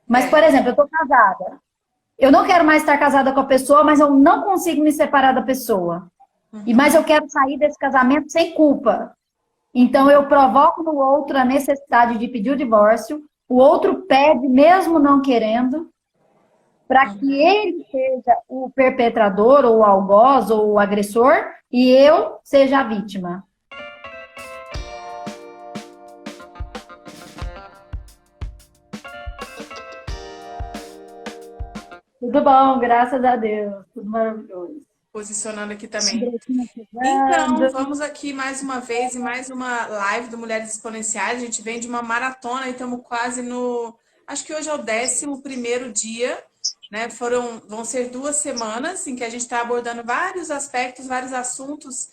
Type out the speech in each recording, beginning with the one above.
Mas, por exemplo, eu tô casada. Eu não quero mais estar casada com a pessoa, mas eu não consigo me separar da pessoa. Mas eu quero sair desse casamento sem culpa. Então, eu provoco no outro a necessidade de pedir o divórcio, o outro pede, mesmo não querendo, para que ele seja o perpetrador, ou o algoz, ou o agressor, e eu seja a vítima. Tudo bom, graças a Deus. Tudo maravilhoso. Posicionando aqui também. Direitinho Então, chegando. vamos aqui mais uma vez em mais uma live do Mulheres Exponenciais. A gente vem de uma maratona e estamos quase no. Acho que hoje é o 11º dia, né? Vão ser 2 semanas em que a gente está abordando vários aspectos, vários assuntos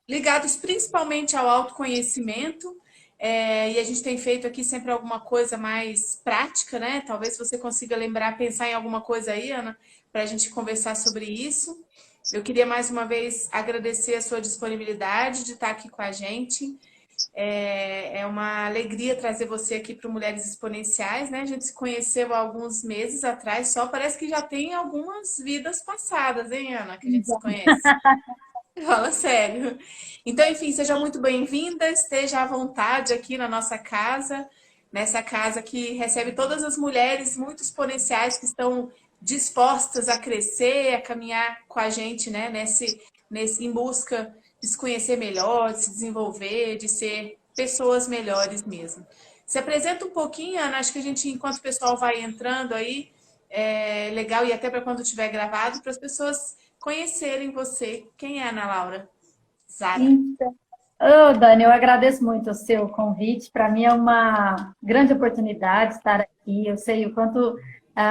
ligados principalmente ao autoconhecimento. E a gente tem feito aqui sempre alguma coisa mais prática, né? Talvez você consiga lembrar, pensar em alguma coisa aí, Ana, para a gente conversar sobre isso. Eu queria mais uma vez agradecer a sua disponibilidade de estar aqui com a gente. É uma alegria trazer você aqui para o Mulheres Exponenciais, né? A gente se conheceu há alguns meses atrás, só parece que já tem algumas vidas passadas, hein, Ana, que a gente se conhece. Fala sério. Então, enfim, seja muito bem-vinda, esteja à vontade aqui na nossa casa, nessa casa que recebe todas as mulheres muito exponenciais que estão dispostas a crescer, a caminhar com a gente, né, em busca de se conhecer melhor, de se desenvolver, de ser pessoas melhores mesmo. Se apresenta um pouquinho, Ana, acho que a gente, enquanto o pessoal vai entrando aí, é legal, e até para quando tiver gravado, para as pessoas conhecerem você. Quem é a Ana Laura Zara? Então, Dani, eu agradeço muito o seu convite. Para mim é uma grande oportunidade estar aqui. Eu sei o quanto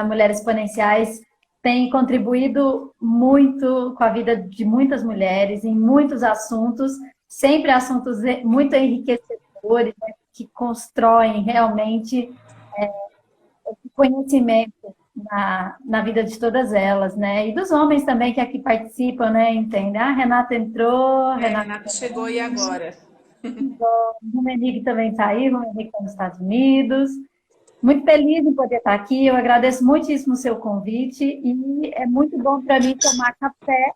Mulheres Exponenciais tem contribuído muito com a vida de muitas mulheres em muitos assuntos, sempre assuntos muito enriquecedores, né, que constroem realmente conhecimento na vida de todas elas, né? E dos homens também que aqui participam, né? Entende? Ah, Renata entrou, Renata Renata chegou e agora? o Menique também está aí, o Menique está nos Estados Unidos. Muito feliz em poder estar aqui, eu agradeço muitíssimo o seu convite e é muito bom para mim tomar café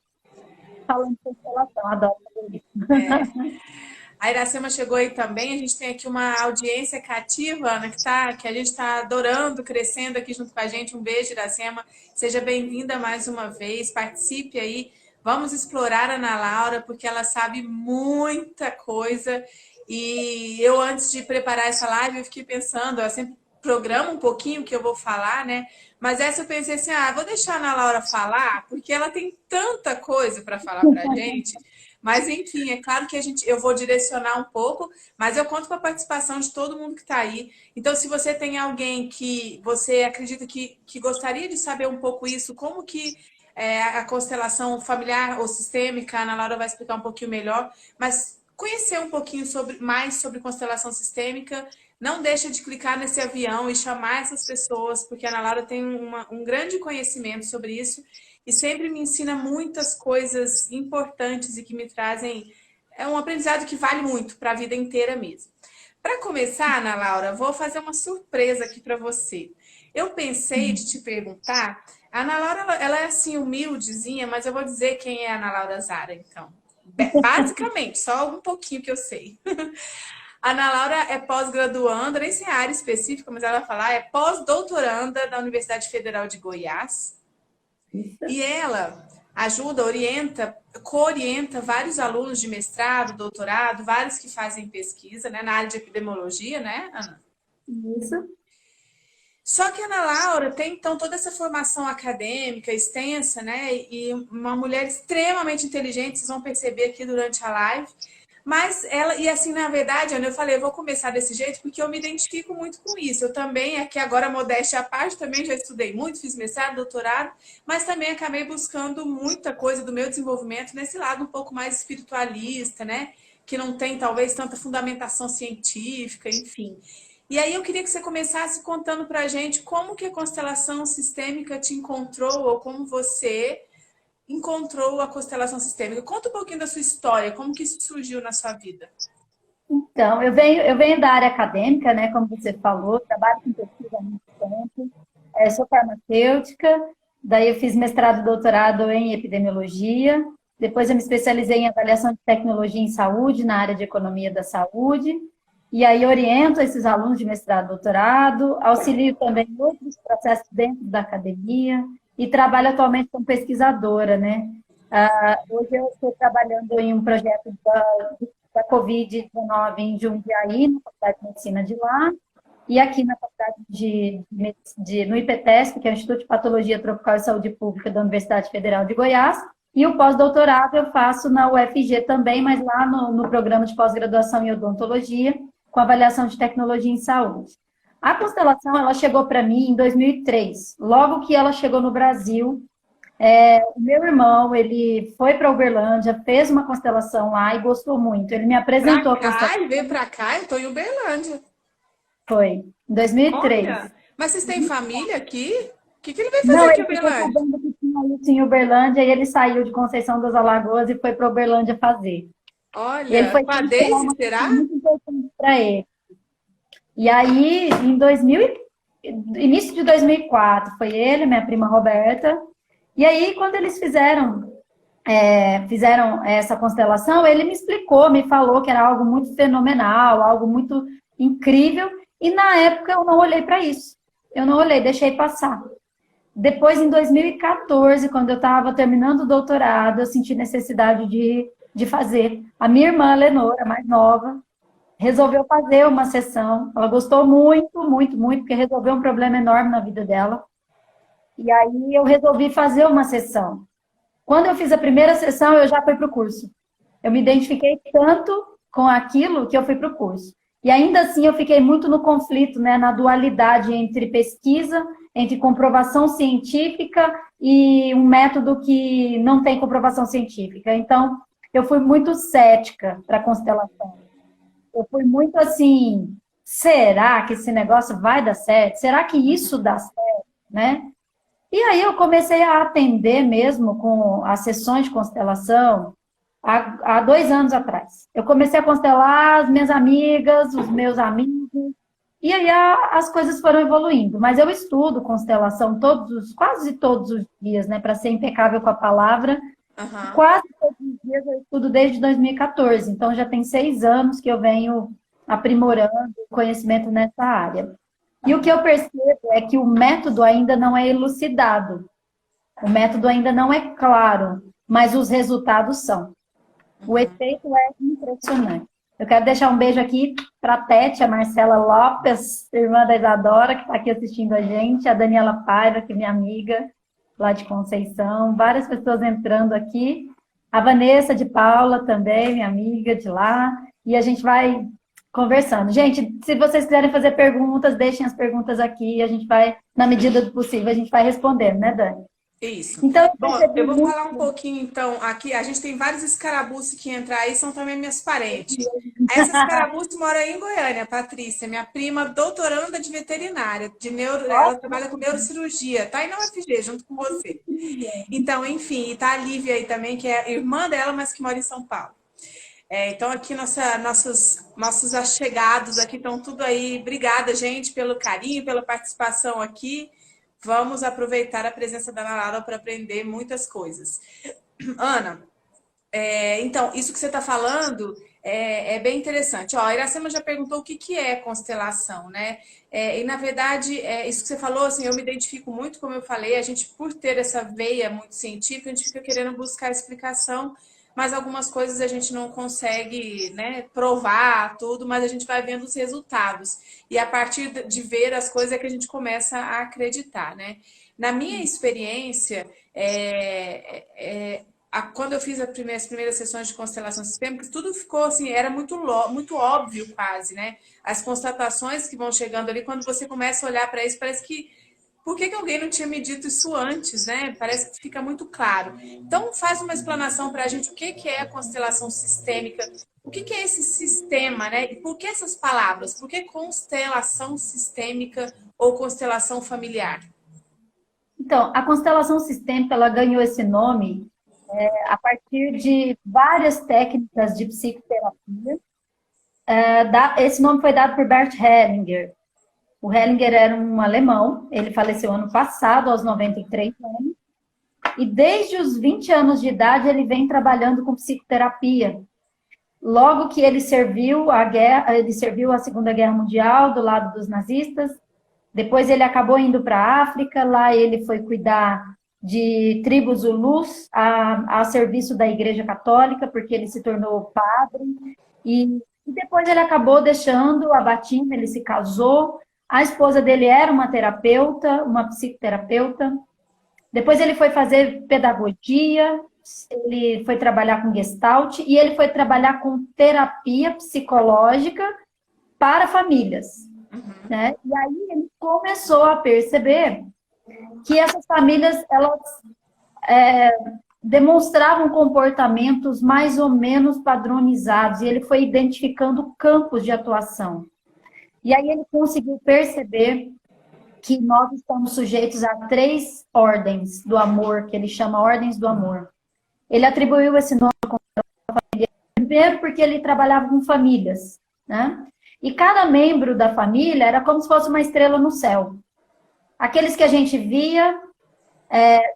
falando de constelação, adoro fazer isso. A Iracema chegou aí também. A gente tem aqui uma audiência cativa, Ana, que a gente está adorando, crescendo aqui junto com a gente. Um beijo, Iracema. Seja bem-vinda mais uma vez. Participe aí. Vamos explorar a Ana Laura, porque ela sabe muita coisa. E eu, antes de preparar essa live, eu fiquei pensando, eu sempre programo um pouquinho o que eu vou falar, né? Mas essa eu pensei assim, vou deixar a Ana Laura falar, porque ela tem tanta coisa para falar para a gente. Mas, enfim, é claro que eu vou direcionar um pouco, mas eu conto com a participação de todo mundo que está aí. Então, se você tem alguém que você acredita que gostaria de saber um pouco isso, como que a constelação familiar ou sistêmica, a Ana Laura vai explicar um pouquinho melhor, mas conhecer um pouquinho mais sobre constelação sistêmica, não deixa de clicar nesse avião e chamar essas pessoas, porque a Ana Laura tem um grande conhecimento sobre isso e sempre me ensina muitas coisas importantes e que me trazem um aprendizado que vale muito para a vida inteira mesmo. Para começar, Ana Laura, vou fazer uma surpresa aqui para você. Eu pensei de te perguntar, a Ana Laura ela é assim humildezinha, mas eu vou dizer quem é a Ana Laura Zara, então. Basicamente, só um pouquinho que eu sei. A Ana Laura é pós-graduanda, nem sei a área específica, mas ela vai falar, é pós-doutoranda da Universidade Federal de Goiás. E ela ajuda, orienta, co-orienta vários alunos de mestrado, doutorado, vários que fazem pesquisa, né, na área de epidemiologia, né, Ana? Isso. Só que a Ana Laura tem, então, toda essa formação acadêmica extensa, né, e uma mulher extremamente inteligente, vocês vão perceber aqui durante a live. Mas ela, e assim, na verdade, Ana, eu falei, eu vou começar desse jeito porque eu me identifico muito com isso. Eu também, aqui agora, modéstia à parte, também já estudei muito, fiz mestrado, doutorado, mas também acabei buscando muita coisa do meu desenvolvimento nesse lado um pouco mais espiritualista, né? Que não tem, talvez, tanta fundamentação científica, enfim. E aí eu queria que você começasse contando pra gente como que a constelação sistêmica te encontrou, ou como você encontrou a constelação sistêmica. Conta um pouquinho da sua história, como que isso surgiu na sua vida. Então, eu venho da área acadêmica, né, como você falou, trabalho com pesquisa há muito tempo. Sou farmacêutica, daí eu fiz mestrado e doutorado em epidemiologia, depois eu me especializei em avaliação de tecnologia em saúde, na área de economia da saúde, e aí oriento esses alunos de mestrado e doutorado, auxilio também em outros processos dentro da academia e trabalho atualmente como pesquisadora, né? Hoje eu estou trabalhando em um projeto da Covid-19 em Jundiaí, na Faculdade de Medicina de lá, e aqui na Faculdade no IPTESP, que é o Instituto de Patologia Tropical e Saúde Pública da Universidade Federal de Goiás, e o pós-doutorado eu faço na UFG também, mas lá no programa de pós-graduação em odontologia, com avaliação de tecnologia em saúde. A constelação, ela chegou para mim em 2003. Logo que ela chegou no Brasil, o meu irmão, ele foi para Uberlândia, fez uma constelação lá e gostou muito. Ele me apresentou a constelação. Ele veio para cá, eu estou em Uberlândia. Foi, em 2003. Olha, mas vocês têm família aqui? O que ele veio fazer aqui em Uberlândia? Não, ele tinha isso em Uberlândia e ele saiu de Conceição das Alagoas e foi para Uberlândia fazer. Olha, e ele foi com a Deise, será? Muito importante para ele. E aí, início de 2004, foi ele, minha prima Roberta. E aí, quando eles fizeram essa constelação, ele me explicou, me falou que era algo muito fenomenal, algo muito incrível. E na época eu não olhei para isso. Eu não olhei, deixei passar. Depois, em 2014, quando eu estava terminando o doutorado, eu senti necessidade de fazer. A minha irmã, Lenora, mais nova, resolveu fazer uma sessão. Ela gostou muito, muito, muito, porque resolveu um problema enorme na vida dela. E aí eu resolvi fazer uma sessão. Quando eu fiz a primeira sessão, eu já fui para o curso. Eu me identifiquei tanto com aquilo que eu fui para o curso. E ainda assim eu fiquei muito no conflito, né, na dualidade entre pesquisa, entre comprovação científica e um método que não tem comprovação científica. Então, eu fui muito cética para a constelação. Eu fui muito assim, será que esse negócio vai dar certo? Será que isso dá certo, né? E aí eu comecei a atender mesmo com as sessões de constelação há 2 anos atrás. Eu comecei a constelar as minhas amigas, os meus amigos, e aí as coisas foram evoluindo. Mas eu estudo constelação quase todos os dias, né, para ser impecável com a palavra. Uhum. Quase todos os dias eu estudo desde 2014, então já tem 6 anos que eu venho aprimorando o conhecimento nessa área. E o que eu percebo é que o método ainda não é elucidado, o método ainda não é claro, mas os resultados são. O efeito é impressionante. Eu quero deixar um beijo aqui para a Tete, a Marcela Lopes, irmã da Isadora, que está aqui assistindo a gente, a Daniela Paiva, que é minha amiga, lá de Conceição, várias pessoas entrando aqui, a Vanessa de Paula também, minha amiga de lá, e a gente vai conversando. Gente, se vocês quiserem fazer perguntas, deixem as perguntas aqui, a gente vai, na medida do possível, a gente vai respondendo, né, Dani? Isso. Então, Bom, eu vou falar um pouquinho, então, aqui, a gente tem vários escarabuços que entram aí, são também minhas parentes. Essa escarabuço mora aí em Goiânia, Patrícia, minha prima doutoranda de veterinária, ela trabalha com neurocirurgia, tá aí na UFG, junto com você. Então, enfim, e tá a Lívia aí também, que é irmã dela, mas que mora em São Paulo. Então, aqui nossos achegados aqui estão tudo aí. Obrigada, gente, pelo carinho, pela participação aqui. Vamos aproveitar a presença da Ana Laura para aprender muitas coisas. Ana, então, isso que você está falando é bem interessante. Ó, a Iracema já perguntou o que é constelação, né? E, na verdade, isso que você falou, assim, eu me identifico muito, como eu falei, a gente, por ter essa veia muito científica, a gente fica querendo buscar explicação, mas algumas coisas a gente não consegue, né, provar tudo, mas a gente vai vendo os resultados. E a partir de ver as coisas é que a gente começa a acreditar, né? Na minha experiência, quando eu fiz as primeiras sessões de constelação sistêmica, tudo ficou assim, era muito óbvio quase, né? As constatações que vão chegando ali, quando você começa a olhar para isso, parece que por que alguém não tinha me dito isso antes, né? Parece que fica muito claro. Então, faz uma explanação para a gente o que é a constelação sistêmica, o que é esse sistema, né? E por que essas palavras? Por que constelação sistêmica ou constelação familiar? Então, a constelação sistêmica, ela ganhou esse nome a partir de várias técnicas de psicoterapia. Esse nome foi dado por Bert Hellinger. O Hellinger era um alemão, ele faleceu ano passado, aos 93 anos, e desde os 20 anos de idade ele vem trabalhando com psicoterapia. Logo que ele serviu a Segunda Guerra Mundial do lado dos nazistas, depois ele acabou indo para a África, lá ele foi cuidar de tribos Zulus a serviço da Igreja Católica, porque ele se tornou padre, e depois ele acabou deixando a batina, ele se casou, a esposa dele era uma terapeuta, uma psicoterapeuta, depois ele foi fazer pedagogia, ele foi trabalhar com Gestalt e ele foi trabalhar com terapia psicológica para famílias. Né? E aí ele começou a perceber que essas famílias, elas demonstravam comportamentos mais ou menos padronizados, e ele foi identificando campos de atuação. E aí ele conseguiu perceber que nós estamos sujeitos a 3 ordens do amor, que ele chama ordens do amor. Ele atribuiu esse nome à família, primeiro porque ele trabalhava com famílias, né? E cada membro da família era como se fosse uma estrela no céu. Aqueles que a gente via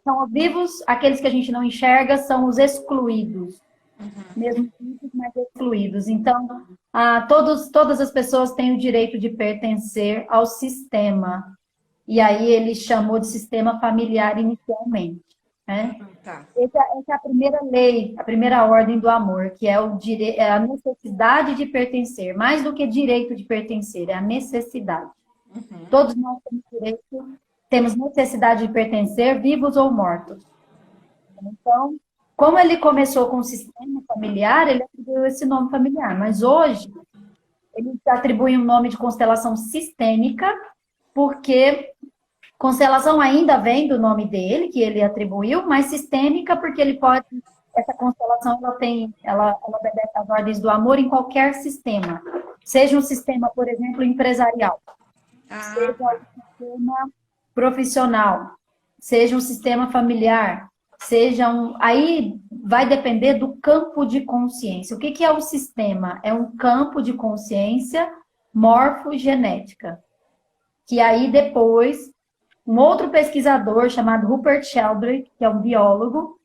são vivos, aqueles que a gente não enxerga são os excluídos. Mesmo vivos, mas excluídos. Então, todas as pessoas têm o direito de pertencer ao sistema. E aí ele chamou de sistema familiar inicialmente. Né? Tá. Essa é a primeira lei, a primeira ordem do amor, que é a necessidade de pertencer. Mais do que direito de pertencer, é a necessidade. Todos nós temos necessidade de pertencer, vivos ou mortos. Então, como ele começou com o sistema familiar, ele atribuiu esse nome familiar. Mas hoje, ele atribui um nome de constelação sistêmica, porque constelação ainda vem do nome dele, que ele atribuiu, mas sistêmica porque ele pode... Essa constelação, ela obedece às ordens do amor em qualquer sistema. Seja um sistema, por exemplo, empresarial. Seja um sistema profissional. Seja um sistema familiar. Aí vai depender do campo de consciência. O que é o sistema? É um campo de consciência morfogenética. Que aí depois, um outro pesquisador chamado Rupert Sheldrake, que é um biólogo,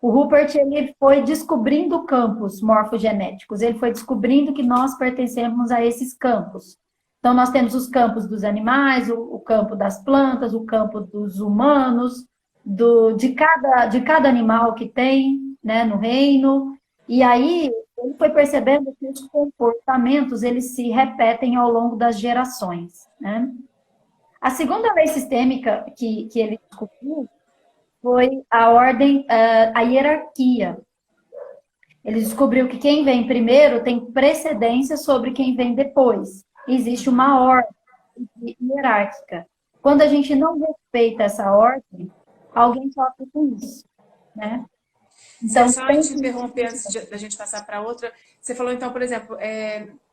o Rupert ele foi descobrindo campos morfogenéticos, ele foi descobrindo que nós pertencemos a esses campos. Então, nós temos os campos dos animais, o campo das plantas, o campo dos humanos, de cada animal que tem, né, no reino. E aí, ele foi percebendo que os comportamentos, eles se repetem ao longo das gerações, né? A segunda lei sistêmica que ele descobriu foi a ordem, a hierarquia. Ele descobriu que quem vem primeiro tem precedência sobre quem vem depois. Existe uma ordem hierárquica. Quando a gente não respeita essa ordem, alguém sofre com isso, né? Então, só te interromper antes da gente passar para outra, você falou então, por exemplo,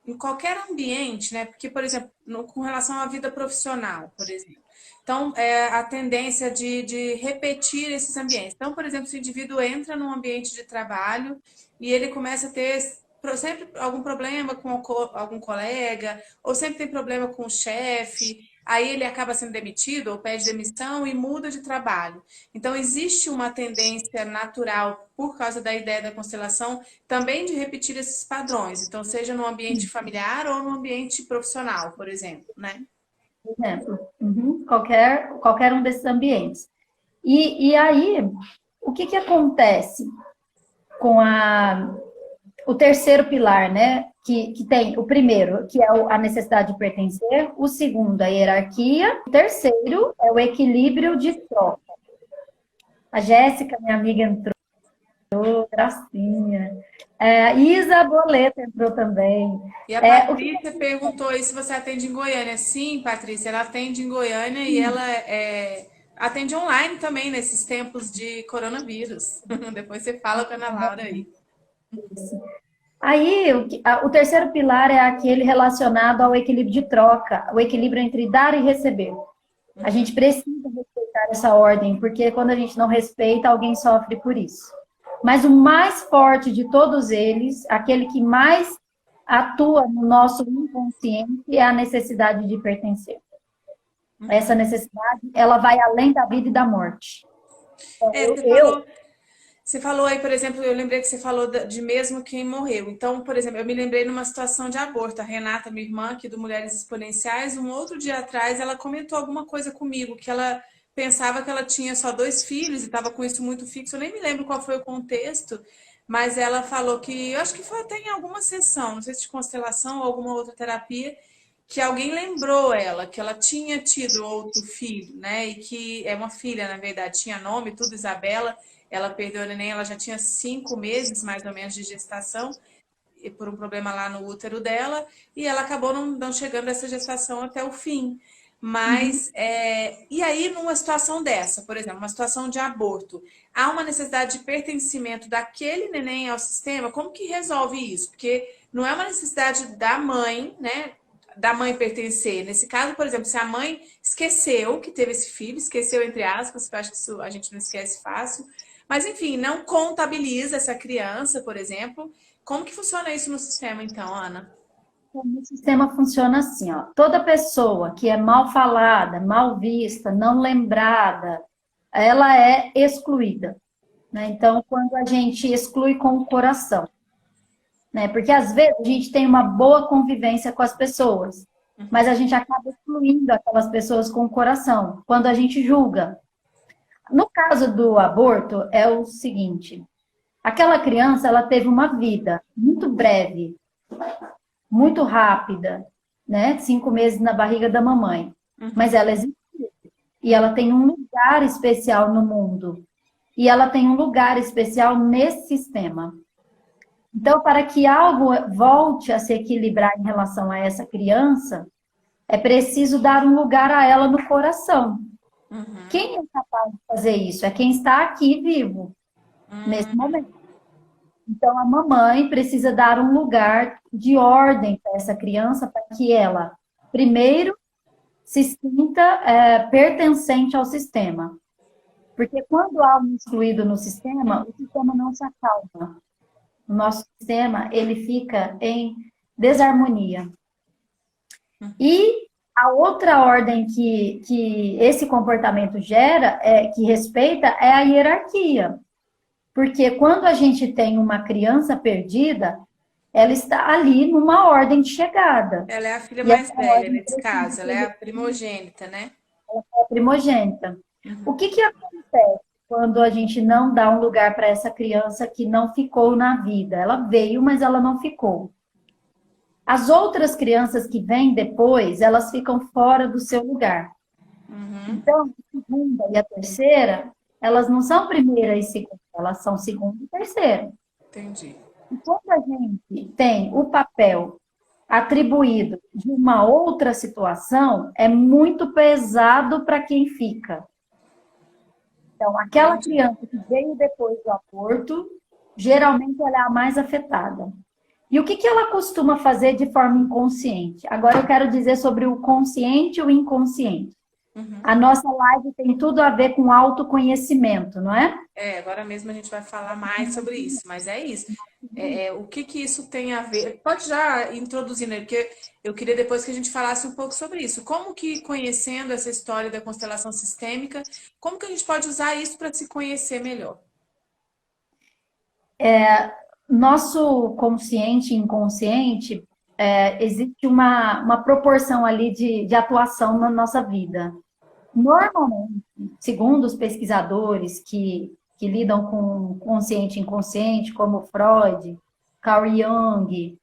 em qualquer ambiente, né? Porque, por exemplo, com relação à vida profissional, por exemplo. Então, a tendência de repetir esses ambientes. Então, por exemplo, se o indivíduo entra num ambiente de trabalho e ele começa a ter sempre algum problema com algum colega, ou sempre tem problema com o chefe, aí ele acaba sendo demitido ou pede demissão e muda de trabalho. Então, existe uma tendência natural, por causa da ideia da constelação, também de repetir esses padrões. Então, seja no ambiente familiar ou no ambiente profissional, por exemplo, né? Por exemplo, qualquer um desses ambientes. E aí, o que acontece com o terceiro pilar, né? Que tem o primeiro, que é a necessidade de pertencer, o segundo, a hierarquia, o terceiro é o equilíbrio de troca. A Jéssica, minha amiga, entrou, gracinha. Isa Boleta entrou também. E a Patrícia perguntou aí se você atende em Goiânia. Sim, Patrícia, ela atende em Goiânia e ela atende online também nesses tempos de coronavírus. Depois você fala com a Ana Laura aí. Isso. Aí, o terceiro pilar é aquele relacionado ao equilíbrio de troca, o equilíbrio entre dar e receber. A gente precisa respeitar essa ordem, porque quando a gente não respeita, alguém sofre por isso. Mas o mais forte de todos eles, aquele que mais atua no nosso inconsciente, é a necessidade de pertencer. Essa necessidade, ela vai além da vida e da morte. Então, É, você falou aí, por exemplo, eu lembrei que você falou de mesmo quem morreu. Então, por exemplo, eu me lembrei numa situação de aborto. A Renata, minha irmã, aqui do Mulheres Exponenciais, um outro dia atrás, ela comentou alguma coisa comigo, que ela pensava que ela tinha só 2 filhos e estava com isso muito fixo. Eu nem me lembro qual foi o contexto, mas ela falou que, eu acho que foi até em alguma sessão, não sei se de constelação ou alguma outra terapia, que alguém lembrou ela, que ela tinha tido outro filho, né? E que é uma filha, na verdade, tinha nome, tudo Isabela. Ela perdeu o neném, ela já tinha 5 meses, mais ou menos, de gestação, e por um problema lá no útero dela, e ela acabou não chegando essa gestação até o fim. Mas, e aí, numa situação dessa, por exemplo, uma situação de aborto, há uma necessidade de pertencimento daquele neném ao sistema? Como que resolve isso? Porque não é uma necessidade da mãe, né? Da mãe pertencer. Nesse caso, por exemplo, se a mãe esqueceu que teve esse filho, esqueceu entre aspas, porque eu acho que isso a gente não esquece fácil, mas enfim, não contabiliza essa criança, por exemplo. Como que funciona isso no sistema, então, Ana? o sistema funciona assim, ó. Toda pessoa que é mal falada, mal vista, não lembrada, ela é excluída, né? Então, quando a gente exclui com o coração, né? Porque às vezes a gente tem uma boa convivência com as pessoas, mas a gente acaba excluindo aquelas pessoas com o coração, quando a gente julga. No caso do aborto, é o seguinte: aquela criança, ela teve uma vida muito breve, muito rápida, né? 5 meses na barriga da mamãe. Mas ela existe. E ela tem um lugar especial no mundo. E ela tem um lugar especial nesse sistema. Então, para que algo volte a se equilibrar em relação a essa criança, é preciso dar um lugar a ela no coração. Quem é capaz de fazer isso? É quem está aqui vivo, nesse momento. Então, a mamãe precisa dar um lugar de ordem para essa criança, para que ela, primeiro, se sinta pertencente ao sistema. Porque quando há um excluído no sistema, o sistema não se acalma. O nosso sistema, ele fica em desarmonia. E a outra ordem que esse comportamento gera, que respeita, é a hierarquia. Porque quando a gente tem uma criança perdida, ela está ali numa ordem de chegada. Ela é a filha mais velha, nesse caso, ela é a primogênita, né? Ela é a primogênita. O que acontece quando a gente não dá um lugar para essa criança que não ficou na vida? Ela veio, mas ela não ficou. As outras crianças que vêm depois, elas ficam fora do seu lugar. Então, a segunda e a terceira, elas não são primeira e segunda, elas são segunda e terceira. Entendi. E quando a gente tem o papel atribuído de uma outra situação, é muito pesado para quem fica. Então, aquela criança que veio depois do aborto, geralmente ela é a mais afetada. E o que ela costuma fazer de forma inconsciente? Agora eu quero dizer sobre o consciente e o inconsciente. A nossa live tem tudo a ver com autoconhecimento, não é? Agora mesmo a gente vai falar mais sobre isso, mas é isso. O que isso tem a ver? Pode já introduzir, né? Porque eu queria depois que a gente falasse um pouco sobre isso. Como que, conhecendo essa história da constelação sistêmica, como que a gente pode usar isso para se conhecer melhor? Nosso consciente e inconsciente, existe uma proporção ali de atuação na nossa vida. Normalmente, segundo os pesquisadores que lidam com consciente e inconsciente, como Freud, Carl Jung,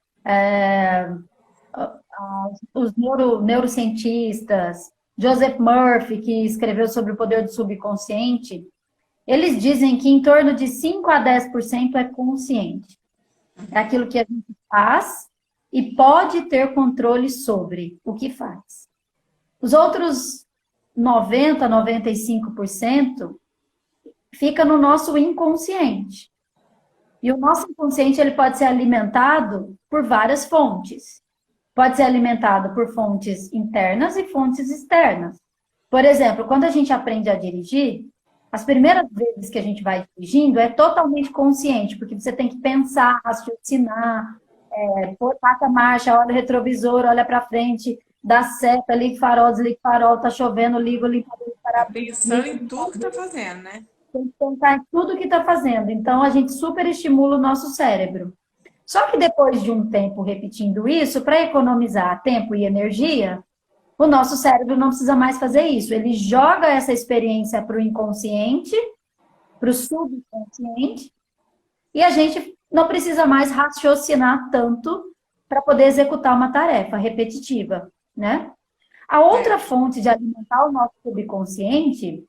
os neurocientistas, Joseph Murphy, que escreveu sobre o poder do subconsciente, eles dizem que em torno de 5 a 10% é consciente. É aquilo que a gente faz e pode ter controle sobre o que faz. Os outros 90 a 95% fica no nosso inconsciente. E o nosso inconsciente ele pode ser alimentado por várias fontes. Pode ser alimentado por fontes internas e fontes externas. Por exemplo, quando a gente aprende a dirigir, as primeiras vezes que a gente vai dirigindo é totalmente consciente, porque você tem que pensar, raciocinar, passa a marcha, olha o retrovisor, olha para frente, dá seta, liga farol, desliga farol, tá chovendo, liga o limpador de Tá para-brisa. pensando em tudo que tá fazendo, né? Tem que pensar em tudo que está fazendo. Então, a gente superestimula o nosso cérebro. Só que depois de um tempo repetindo isso, para economizar tempo e energia, o nosso cérebro não precisa mais fazer isso. Ele joga essa experiência para o inconsciente, para o subconsciente, e a gente não precisa mais raciocinar tanto para poder executar uma tarefa repetitiva, né? A outra fonte de alimentar o nosso subconsciente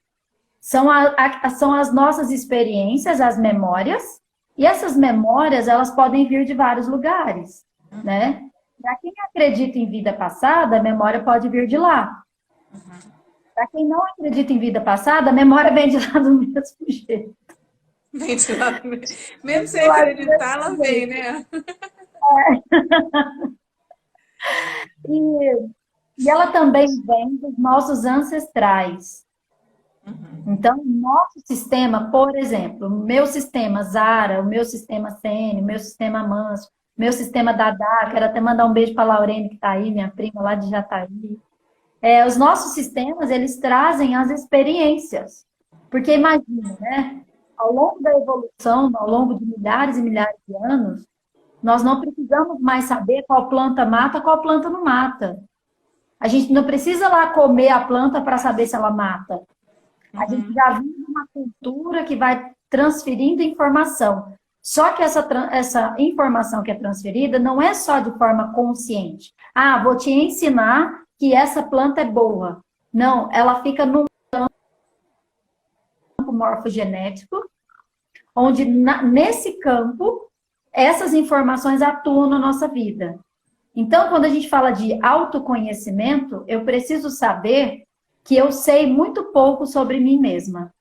são as nossas experiências, as memórias, e essas memórias, elas podem vir de vários lugares, né? Para quem acredita em vida passada, a memória pode vir de lá. Para quem não acredita em vida passada, a memória vem de lá do mesmo jeito. Vem de lá, mesmo sem acreditar, ela vem, né? E ela também vem dos nossos ancestrais. Então, o nosso sistema, por exemplo, o meu sistema Zara, o meu sistema Sene, o meu sistema Manso, o meu sistema Dadá, quero até mandar um beijo para a Laurene, que está aí, minha prima lá de Jataí. Os nossos sistemas, eles trazem as experiências. Porque imagina, né? Ao longo da evolução, ao longo de milhares e milhares de anos, nós não precisamos mais saber qual planta mata, qual planta não mata. A gente não precisa lá comer a planta para saber se ela mata. A gente já vive uma cultura que vai transferindo informação. Só que essa informação que é transferida não é só de forma consciente. Ah, vou te ensinar que essa planta é boa. Não, ela fica num campo morfogenético, onde nesse campo, essas informações atuam na nossa vida. Então, quando a gente fala de autoconhecimento, eu preciso saber que eu sei muito pouco sobre mim mesma.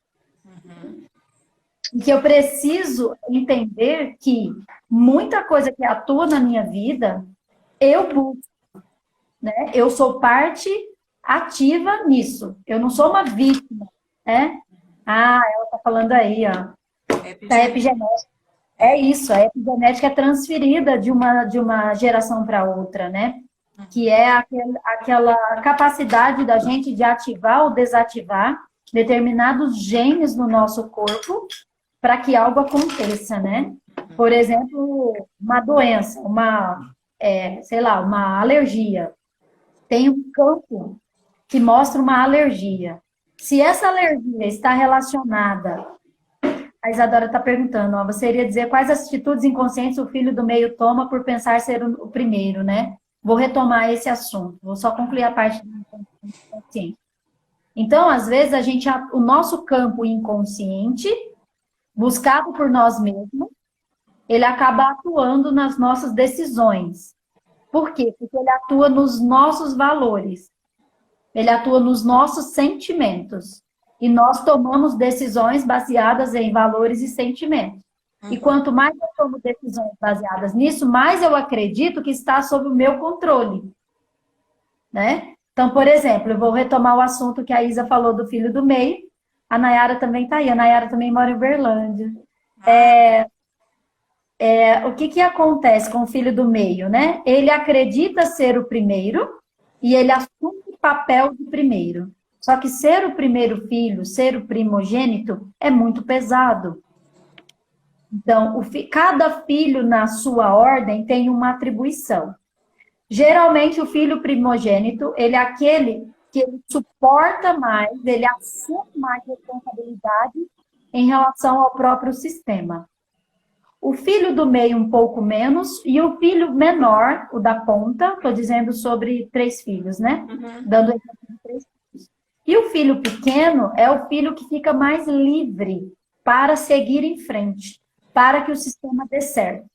E que eu preciso entender que muita coisa que atua na minha vida, eu busco. Né? Eu sou parte ativa nisso. Eu não sou uma vítima. Né? Ah, ela está falando aí, ó. Da epigenética. É isso, a epigenética é transferida de uma geração para outra, né? Que é aquela capacidade da gente de ativar ou desativar determinados genes no nosso corpo para que algo aconteça, né? Por exemplo, uma doença, uma alergia. Tem um campo que mostra uma alergia. Se essa alergia está relacionada... A Isadora está perguntando, você iria dizer quais atitudes inconscientes o filho do meio toma por pensar ser o primeiro, né? Vou retomar esse assunto, vou só concluir a parte do inconsciente. Então, às vezes, o nosso campo inconsciente, buscado por nós mesmos, ele acaba atuando nas nossas decisões. Por quê? Porque ele atua nos nossos valores. Ele atua nos nossos sentimentos. E nós tomamos decisões baseadas em valores e sentimentos. E quanto mais eu tomo decisões baseadas nisso, mais eu acredito que está sob o meu controle. Né? Então, por exemplo, eu vou retomar o assunto que a Isa falou do filho do meio. A Nayara também está aí. A Nayara também mora em Uberlândia. O que acontece com o filho do meio? Né? Ele acredita ser o primeiro e ele assume o papel de primeiro. Só que ser o primeiro filho, ser o primogênito, é muito pesado. Então, cada filho na sua ordem tem uma atribuição. Geralmente, o filho primogênito, ele é aquele que ele suporta mais, ele assume mais responsabilidade em relação ao próprio sistema. O filho do meio, um pouco menos, e o filho menor, o da ponta, estou dizendo sobre 3 filhos, né? Dando exemplo de 3 filhos. E o filho pequeno é o filho que fica mais livre para seguir em frente, para que o sistema dê certo.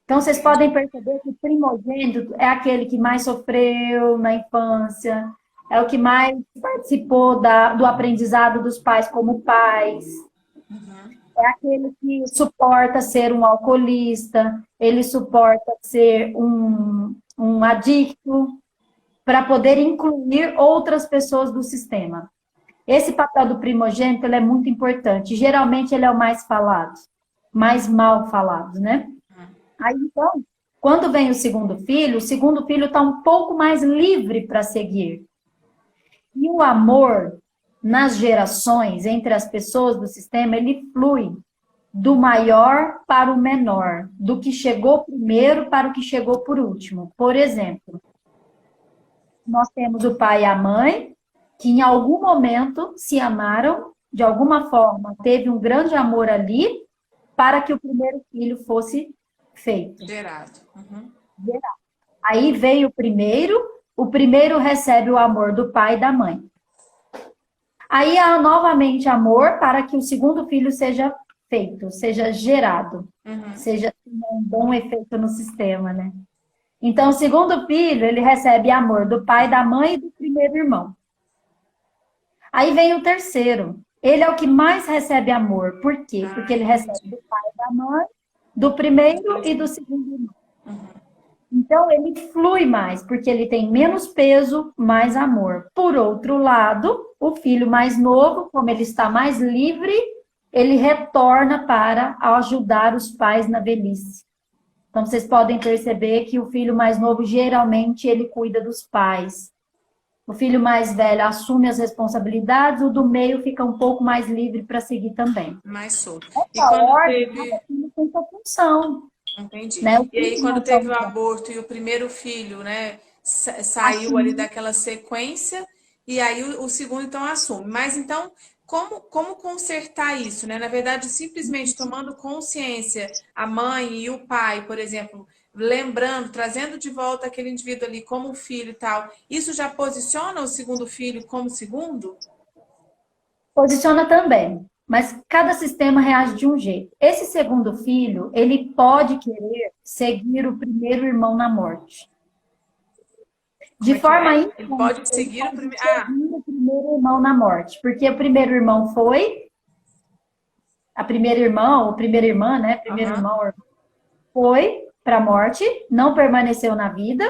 Então, vocês podem perceber que o primogênito é aquele que mais sofreu na infância, é o que mais participou do aprendizado dos pais como pais. É aquele que suporta ser um alcoolista, ele suporta ser um adicto, para poder incluir outras pessoas do sistema. Esse papel do primogênito ele é muito importante. Geralmente ele é o mais falado, mais mal falado, né? Aí, então, Quando vem o segundo filho está um pouco mais livre para seguir. E o amor nas gerações, entre as pessoas do sistema, ele flui do maior para o menor, do que chegou primeiro para o que chegou por último. Por exemplo, nós temos o pai e a mãe, que em algum momento se amaram, de alguma forma, teve um grande amor ali, para que o primeiro filho fosse feito. Gerado. Uhum. Gerado. Aí veio o primeiro recebe o amor do pai e da mãe. Aí há novamente amor para que o segundo filho seja feito, seja gerado, seja um bom efeito no sistema, né? Então, o segundo filho, ele recebe amor do pai, da mãe e do primeiro irmão. Aí vem o terceiro. Ele é o que mais recebe amor. Por quê? Porque ele recebe do pai, da mãe, do primeiro e do segundo irmão. Então, ele flui mais, porque ele tem menos peso, mais amor. Por outro lado, o filho mais novo, como ele está mais livre, ele retorna para ajudar os pais na velhice. Então, vocês podem perceber que o filho mais novo, geralmente, ele cuida dos pais. O filho mais velho assume as responsabilidades, o do meio fica um pouco mais livre para seguir também. Mais solto. E quando teve... tem sua função. Entendi. Né? E aí, quando teve o aborto e o primeiro filho, né, saiu ali daquela sequência, e aí o segundo, então, assume. Mas, então, como consertar isso, né? Na verdade, simplesmente tomando consciência, a mãe e o pai, por exemplo, lembrando, trazendo de volta aquele indivíduo ali como filho e tal, isso já posiciona o segundo filho como segundo? Posiciona também. Mas cada sistema reage de um jeito. Esse segundo filho, ele pode querer seguir o primeiro irmão na morte. De forma Ele pode seguir o primeiro irmão na morte. Porque o primeiro irmão foi... A primeira irmã, ou primeira irmã, né? Primeiro irmão foi para a morte, não permaneceu na vida.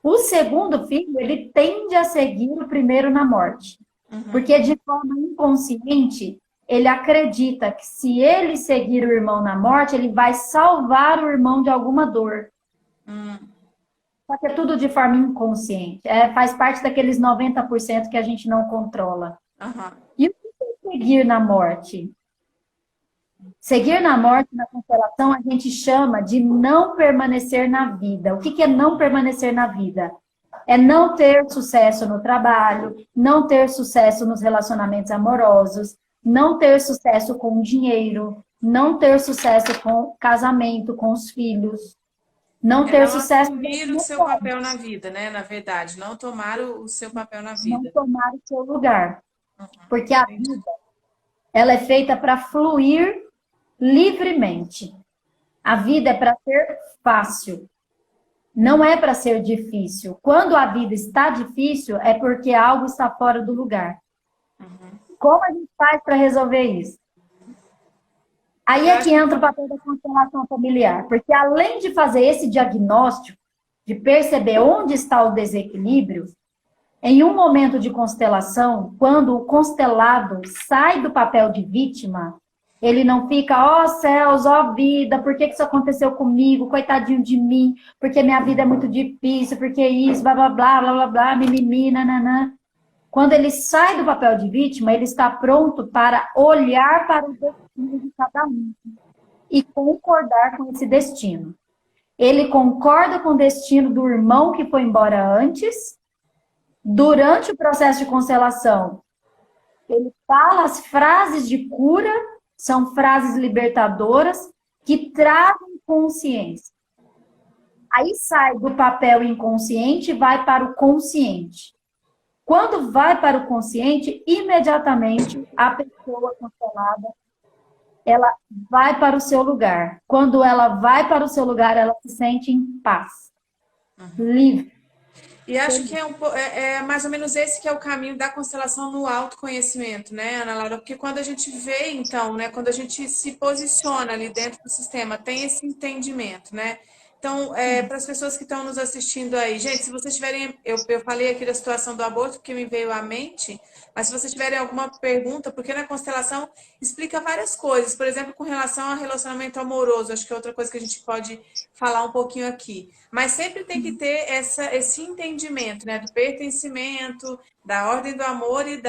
O segundo filho, ele tende a seguir o primeiro na morte. Porque de forma inconsciente... ele acredita que se ele seguir o irmão na morte, ele vai salvar o irmão de alguma dor. Só que é tudo de forma inconsciente. Faz parte daqueles 90% que a gente não controla. E o que é seguir na morte? Seguir na morte, na constelação, a gente chama de não permanecer na vida. O que é não permanecer na vida? É não ter sucesso no trabalho, não ter sucesso nos relacionamentos amorosos, não ter sucesso com o dinheiro, não ter sucesso com o casamento, com os filhos, não ter sucesso... Não assumir o seu papel na vida, né? Na verdade, não tomar o seu papel na vida. Não tomar o seu lugar. Porque a vida, ela é feita para fluir livremente. A vida é para ser fácil. Não é para ser difícil. Quando a vida está difícil, é porque algo está fora do lugar. Como a gente faz para resolver isso? Aí é que entra o papel da constelação familiar. Porque além de fazer esse diagnóstico, de perceber onde está o desequilíbrio, em um momento de constelação, quando o constelado sai do papel de vítima, ele não fica, ó céus, ó vida, por que isso aconteceu comigo? Coitadinho de mim, porque minha vida é muito difícil, porque isso, blá, blá, blá, blá, blá, blá, mimimi, nananã. Quando ele sai do papel de vítima, ele está pronto para olhar para o destino de cada um e concordar com esse destino. Ele concorda com o destino do irmão que foi embora antes. Durante o processo de constelação, ele fala as frases de cura, são frases libertadoras que trazem consciência. Aí sai do papel inconsciente e vai para o consciente. Quando vai para o consciente, imediatamente a pessoa constelada, ela vai para o seu lugar. Quando ela vai para o seu lugar, ela se sente em paz, livre. E acho que é mais ou menos esse que é o caminho da constelação no autoconhecimento, né, Ana Laura? Porque quando a gente vê, então, né, quando a gente se posiciona ali dentro do sistema, tem esse entendimento, né? Então, para as pessoas que estão nos assistindo aí, gente, se vocês tiverem, eu falei aqui da situação do aborto porque me veio à mente, mas se vocês tiverem alguma pergunta, porque na constelação explica várias coisas, por exemplo, com relação ao relacionamento amoroso, acho que é outra coisa que a gente pode falar um pouquinho aqui. Mas sempre tem que ter esse entendimento, né, do pertencimento, da ordem do amor e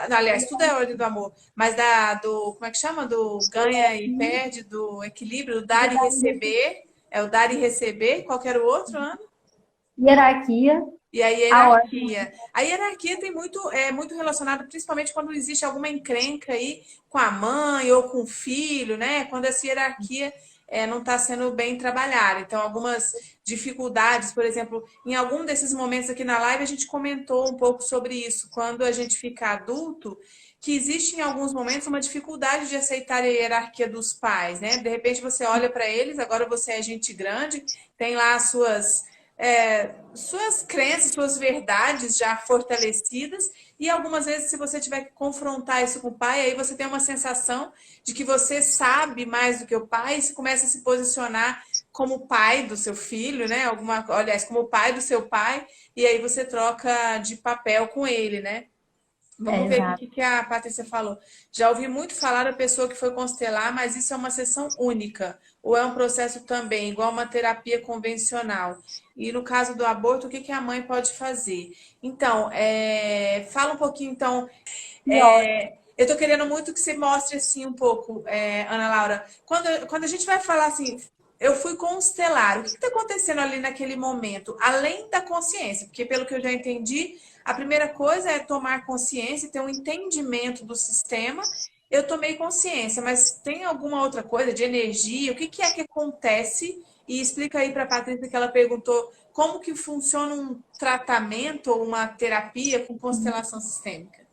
aliás, tudo é ordem do amor, mas como é que chama? Do ganha e perde, do equilíbrio, do dar e receber. É o dar e receber. Qual que era o outro, Ana? Hierarquia. E a hierarquia. A hierarquia tem muito relacionado, principalmente quando existe alguma encrenca aí com a mãe ou com o filho, né? Quando essa hierarquia não está sendo bem trabalhada. Então, algumas dificuldades, por exemplo, em algum desses momentos aqui na live, a gente comentou um pouco sobre isso. Quando a gente fica adulto, que existe em alguns momentos uma dificuldade de aceitar a hierarquia dos pais, né? De repente você olha para eles, agora você é gente grande, tem lá as suas crenças, suas verdades já fortalecidas, e algumas vezes, se você tiver que confrontar isso com o pai, aí você tem uma sensação de que você sabe mais do que o pai, e você começa a se posicionar como pai do seu filho, né? Aliás, como pai do seu pai, e aí você troca de papel com ele, né? Vamos ver Exato. o que a Patrícia falou. Já ouvi muito falar da pessoa que foi constelar, mas isso é uma sessão única. Ou é um processo também, igual uma terapia convencional. E no caso do aborto, o que a mãe pode fazer? Então, fala um pouquinho, então. Eu estou querendo muito que você mostre assim um pouco, Ana Laura. Quando a gente vai falar assim, eu fui constelar, o que está acontecendo ali naquele momento? Além da consciência, porque pelo que eu já entendi, a primeira coisa é tomar consciência, ter um entendimento do sistema. Eu tomei consciência, mas tem alguma outra coisa de energia? O que é que acontece? E explica aí para a Patrícia que ela perguntou como que funciona um tratamento ou uma terapia com constelação sistêmica.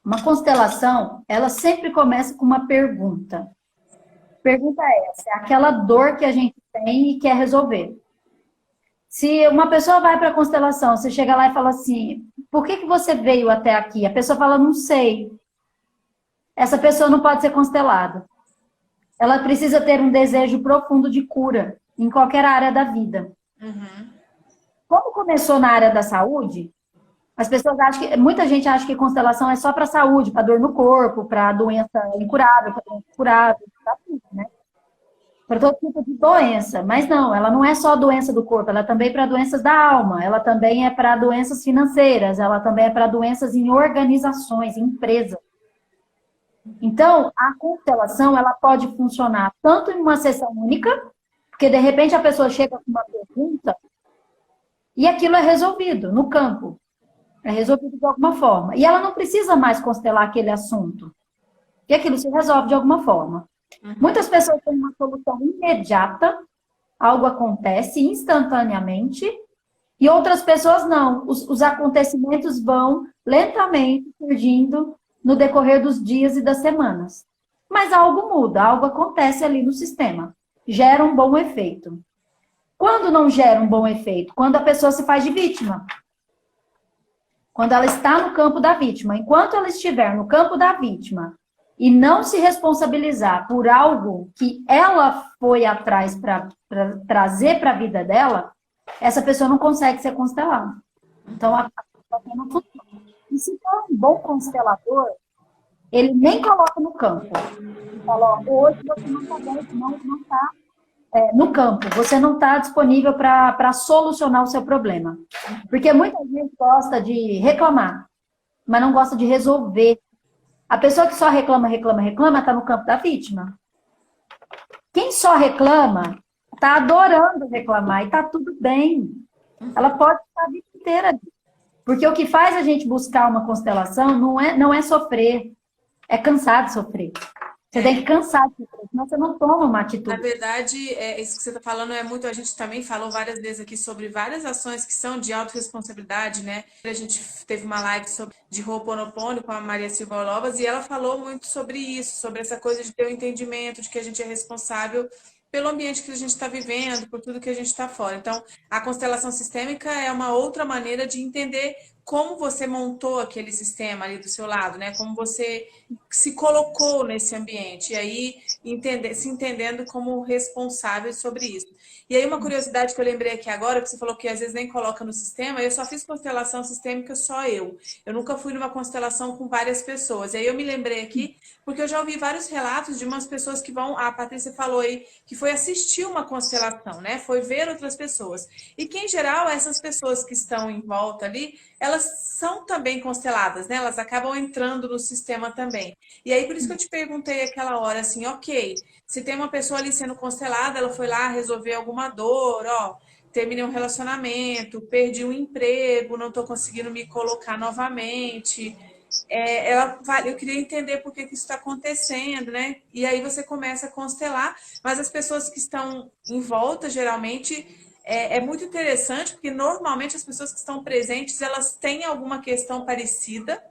Uma constelação, ela sempre começa com uma pergunta. Pergunta essa, é aquela dor que a gente tem e quer resolver. Se uma pessoa vai para a constelação, você chega lá e fala assim, por que você veio até aqui? A pessoa fala, não sei. Essa pessoa não pode ser constelada. Ela precisa ter um desejo profundo de cura em qualquer área da vida. Uhum. Como começou na área da saúde, as pessoas acham que, muita gente acha que constelação é só para saúde, para dor no corpo, para doença incurável, para doença curável, para tudo, né? Para todo tipo de doença. Mas não, ela não é só doença do corpo, ela é também para doenças da alma, ela também é para doenças financeiras, ela também é para doenças em organizações, em empresas. Então, a constelação, ela pode funcionar tanto em uma sessão única, porque de repente a pessoa chega com uma pergunta e aquilo é resolvido no campo. É resolvido de alguma forma. E ela não precisa mais constelar aquele assunto. E aquilo se resolve de alguma forma. Uhum. Muitas pessoas têm uma solução imediata, algo acontece instantaneamente, e outras pessoas não. Os acontecimentos vão lentamente surgindo no decorrer dos dias e das semanas. Mas algo muda, algo acontece ali no sistema. Gera um bom efeito. Quando não gera um bom efeito? Quando a pessoa se faz de vítima. Quando ela está no campo da vítima. Enquanto ela estiver no campo da vítima e não se responsabilizar por algo que ela foi atrás para trazer para a vida dela, essa pessoa não consegue ser constelada. Então, a pessoa não funciona. E se for um bom constelador, ele nem coloca no campo. Ele fala, hoje você não está bem, não está no campo, você não está disponível para solucionar o seu problema. Porque muita gente gosta de reclamar, mas não gosta de resolver. A pessoa que só reclama, está no campo da vítima. Quem só reclama, está adorando reclamar e está tudo bem. Ela pode estar a vida inteira. Porque o que faz a gente buscar uma constelação não é sofrer, é cansar de sofrer. Você tem que cansar de sofrer, senão você não toma uma atitude. Na verdade, isso que você está falando é muito. A gente também falou várias vezes aqui sobre várias ações que são de autorresponsabilidade, né? A gente teve uma live de Ho'oponopono com a Maria Silva Olobas e ela falou muito sobre isso, sobre essa coisa de ter o entendimento de que a gente é responsável pelo ambiente que a gente está vivendo, por tudo que a gente está fora. Então, a constelação sistêmica é uma outra maneira de entender como você montou aquele sistema ali do seu lado, né? Como você se colocou nesse ambiente, e aí se entendendo como responsável sobre isso. E aí uma curiosidade que eu lembrei aqui agora, que você falou que às vezes nem coloca no sistema, eu só fiz constelação sistêmica só eu. Eu nunca fui numa constelação com várias pessoas. E aí eu me lembrei aqui, porque eu já ouvi vários relatos de umas pessoas que vão, a Patrícia falou aí, que foi assistir uma constelação, né? Foi ver outras pessoas. E que, em geral, essas pessoas que estão em volta ali, elas são também consteladas, né? Elas acabam entrando no sistema também. E aí, por isso que eu te perguntei aquela hora, assim, ok, se tem uma pessoa ali sendo constelada, ela foi lá resolver alguma dor, ó, terminei um relacionamento, perdi um emprego, não estou conseguindo me colocar novamente. Eu queria entender por que isso está acontecendo, né? E aí você começa a constelar, mas as pessoas que estão em volta, geralmente, é muito interessante, porque normalmente as pessoas que estão presentes, elas têm alguma questão parecida,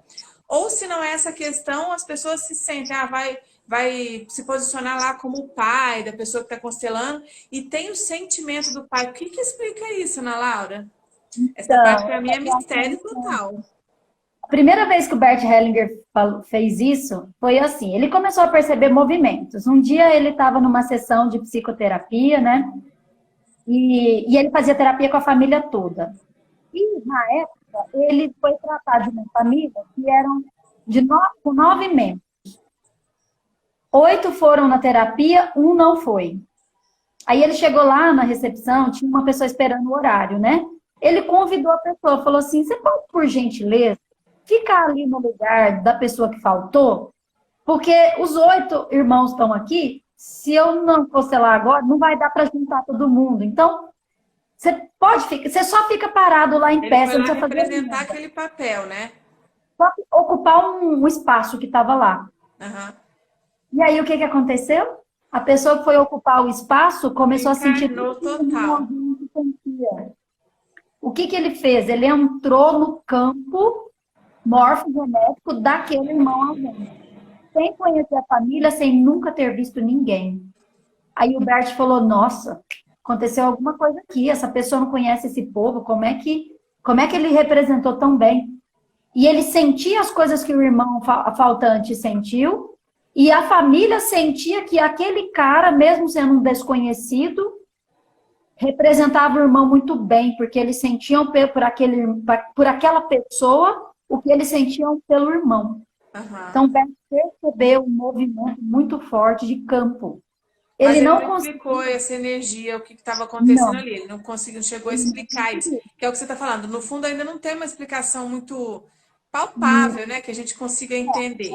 ou se não é essa questão, as pessoas se sentem, vai se posicionar lá como o pai da pessoa que está constelando, e tem o sentimento do pai. O que explica isso, Ana Laura? Essa parte Então, para mim é mistério total. a primeira vez que o Bert Hellinger fez isso foi assim, ele começou a perceber movimentos. Um dia ele estava numa sessão de psicoterapia, né? E ele fazia terapia com a família toda. E, na época, ele foi tratar de uma família que eram com 9 membros. 8 foram na terapia, um não foi. Aí ele chegou lá na recepção, tinha uma pessoa esperando o horário, né? Ele convidou a pessoa, falou assim, você pode, por gentileza, ficar ali no lugar da pessoa que faltou? Porque os 8 irmãos estão aqui, se eu não fosse lá agora, não vai dar para juntar todo mundo. Então, você pode ficar, você só fica parado lá em pé, você Ele não foi lá precisa fazer representar nada. aquele papel, né? Só ocupar um espaço que estava lá. Uhum. E aí, o que aconteceu? A pessoa que foi ocupar o espaço começou a sentir Encarnou tudo que o total. irmãozinho sentia. O que ele fez? Ele entrou no campo morfogenético daquele irmão ausente, sem conhecer a família, sem nunca ter visto ninguém. Aí o Bert falou, nossa, aconteceu alguma coisa aqui, essa pessoa não conhece esse povo, como é que ele representou tão bem? E ele sentia as coisas que o irmão faltante sentiu, e a família sentia que aquele cara, mesmo sendo um desconhecido, representava o irmão muito bem, porque eles sentiam por aquela pessoa o que eles sentiam pelo irmão. Uhum. Então, Bert percebeu um movimento muito forte de campo. Mas ele não não conseguiu. explicou essa energia, o que estava acontecendo Não. ali. Ele não conseguiu, chegou a explicar isso. Que é o que você está falando. No fundo, ainda não tem uma explicação muito palpável, né? Que a gente consiga entender.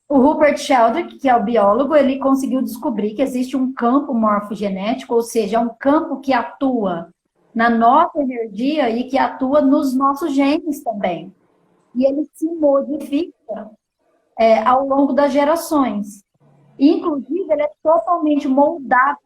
O Rupert Sheldrake, que é o biólogo, ele conseguiu descobrir que existe um campo morfogenético, ou seja, um campo que atua na nossa energia e que atua nos nossos genes também. E ele se modifica ao longo das gerações. Inclusive, ele é totalmente moldado.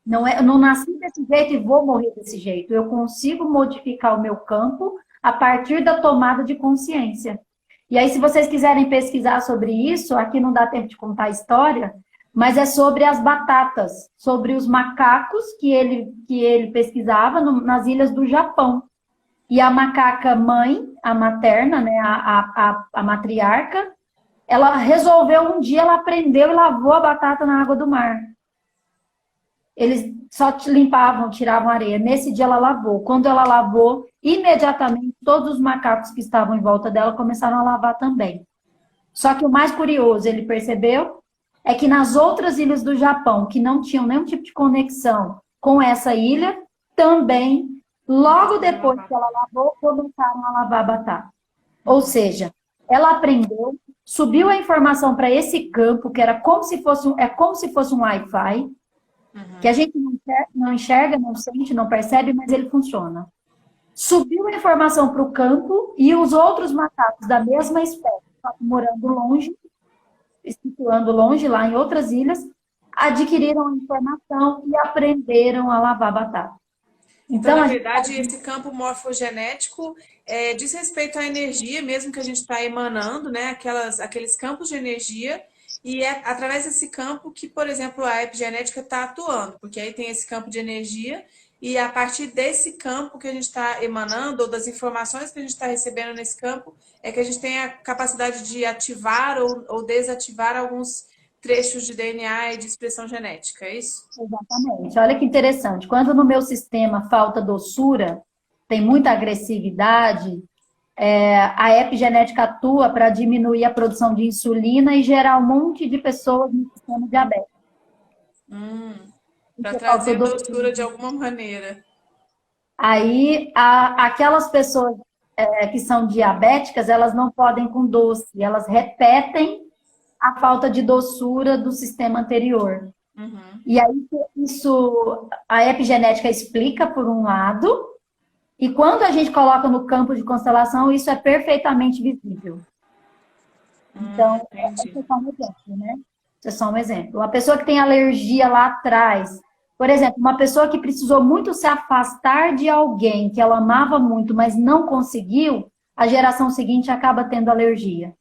Eu não nasci desse jeito e vou morrer desse jeito. Eu consigo modificar o meu campo a partir da tomada de consciência. E aí, se vocês quiserem pesquisar sobre isso, aqui não dá tempo de contar a história, mas é sobre as batatas, sobre os macacos que ele pesquisava nas ilhas do Japão. E a macaca mãe, a materna, né, a matriarca, ela resolveu um dia, ela aprendeu e lavou a batata na água do mar. Eles só limpavam, tiravam areia. Nesse dia ela lavou. Quando ela lavou, imediatamente todos os macacos que estavam em volta dela começaram a lavar também. Só que o mais curioso, ele percebeu, é que nas outras ilhas do Japão, que não tinham nenhum tipo de conexão com essa ilha, também, logo depois que ela lavou, começaram a lavar a batata. Ou seja, ela aprendeu, subiu a informação para esse campo, que era como se fosse um Wi-Fi, que a gente não enxerga, não sente, não percebe, mas ele funciona. Subiu a informação para o campo e os outros macacos da mesma espécie, morando longe, situando longe, lá em outras ilhas, adquiriram a informação e aprenderam a lavar batata. Então, na verdade, esse campo morfogenético diz respeito à energia mesmo que a gente está emanando, né? Aqueles campos de energia. E é através desse campo que, por exemplo, a epigenética está atuando, porque aí tem esse campo de energia e a partir desse campo que a gente está emanando, ou das informações que a gente está recebendo nesse campo, é que a gente tem a capacidade de ativar ou desativar alguns trechos de DNA e de expressão genética, é isso? Exatamente. Olha que interessante. Quando no meu sistema falta doçura, tem muita agressividade, a epigenética atua para diminuir a produção de insulina e gerar um monte de pessoas no sistema diabético. Para trazer doçura de alguma maneira. Aí, aquelas pessoas que são diabéticas, elas não podem com doce, elas repetem a falta de doçura do sistema anterior. E aí, isso, a epigenética explica por um lado, e quando a gente coloca no campo de constelação, isso é perfeitamente visível. Então, esse é só um exemplo, né? Isso é só um exemplo. Uma pessoa que tem alergia lá atrás, por exemplo, uma pessoa que precisou muito se afastar de alguém que ela amava muito, mas não conseguiu, a geração seguinte acaba tendo alergia.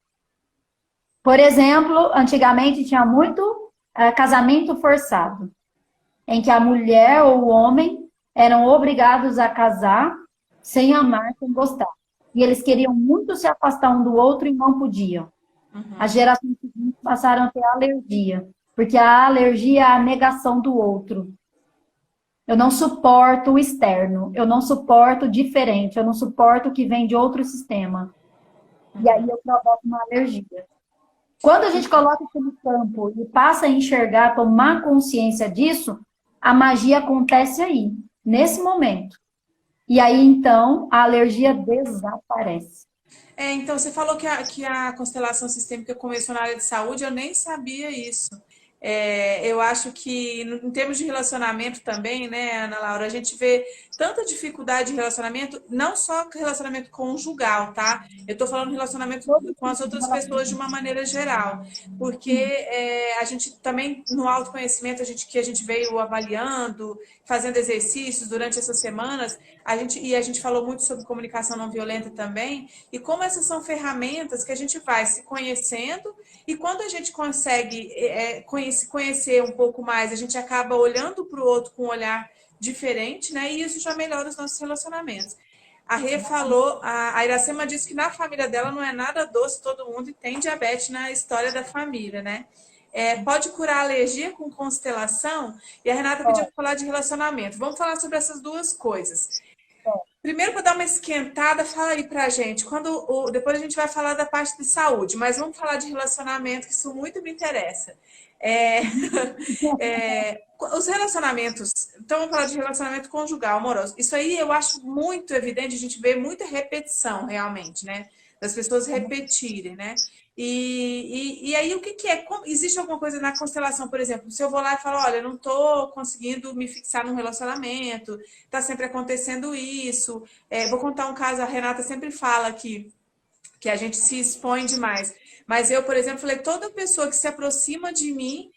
Por exemplo, antigamente tinha muito casamento forçado, em que a mulher ou o homem eram obrigados a casar sem amar, sem gostar. E eles queriam muito se afastar um do outro e não podiam. As gerações seguintes passaram a ter alergia, porque a alergia é a negação do outro. Eu não suporto o externo, eu não suporto o diferente, eu não suporto o que vem de outro sistema. E aí eu provoco uma alergia. Quando a gente coloca isso no campo e passa a enxergar, tomar consciência disso, a magia acontece aí, nesse momento. E aí, então, a alergia desaparece. Então, você falou que a constelação sistêmica começou na área de saúde, eu nem sabia isso. Eu acho que, em termos de relacionamento também, né, Ana Laura, a gente vê tanta dificuldade de relacionamento, não só relacionamento conjugal, tá? Eu tô falando relacionamento com as outras pessoas de uma maneira geral, porque a gente também, no autoconhecimento, que a gente veio avaliando, fazendo exercícios durante essas semanas, a gente falou muito sobre comunicação não violenta também, e como essas são ferramentas que a gente vai se conhecendo, e quando a gente consegue conhecer um pouco mais, a gente acaba olhando para o outro com um olhar diferente, né? E isso já melhora os nossos relacionamentos. A Rê falou, a Iracema disse que na família dela não é nada doce, todo mundo tem diabetes na história da família, né? Pode curar alergia com constelação? E a Renata pediu para falar de relacionamento. Vamos falar sobre essas duas coisas. Primeiro, para dar uma esquentada, fala aí pra gente. Depois a gente vai falar da parte de saúde, mas vamos falar de relacionamento, que isso muito me interessa. Os relacionamentos, então vamos falar de relacionamento conjugal, amoroso. Isso aí eu acho muito evidente, a gente vê muita repetição realmente, né? Das pessoas repetirem, né? E aí, o que é? Existe alguma coisa na constelação, por exemplo, se eu vou lá e falo, olha, eu não estou conseguindo me fixar num relacionamento, está sempre acontecendo isso. Vou contar um caso, a Renata sempre fala que a gente se expõe demais. Mas eu, por exemplo, falei, toda pessoa que se aproxima de mim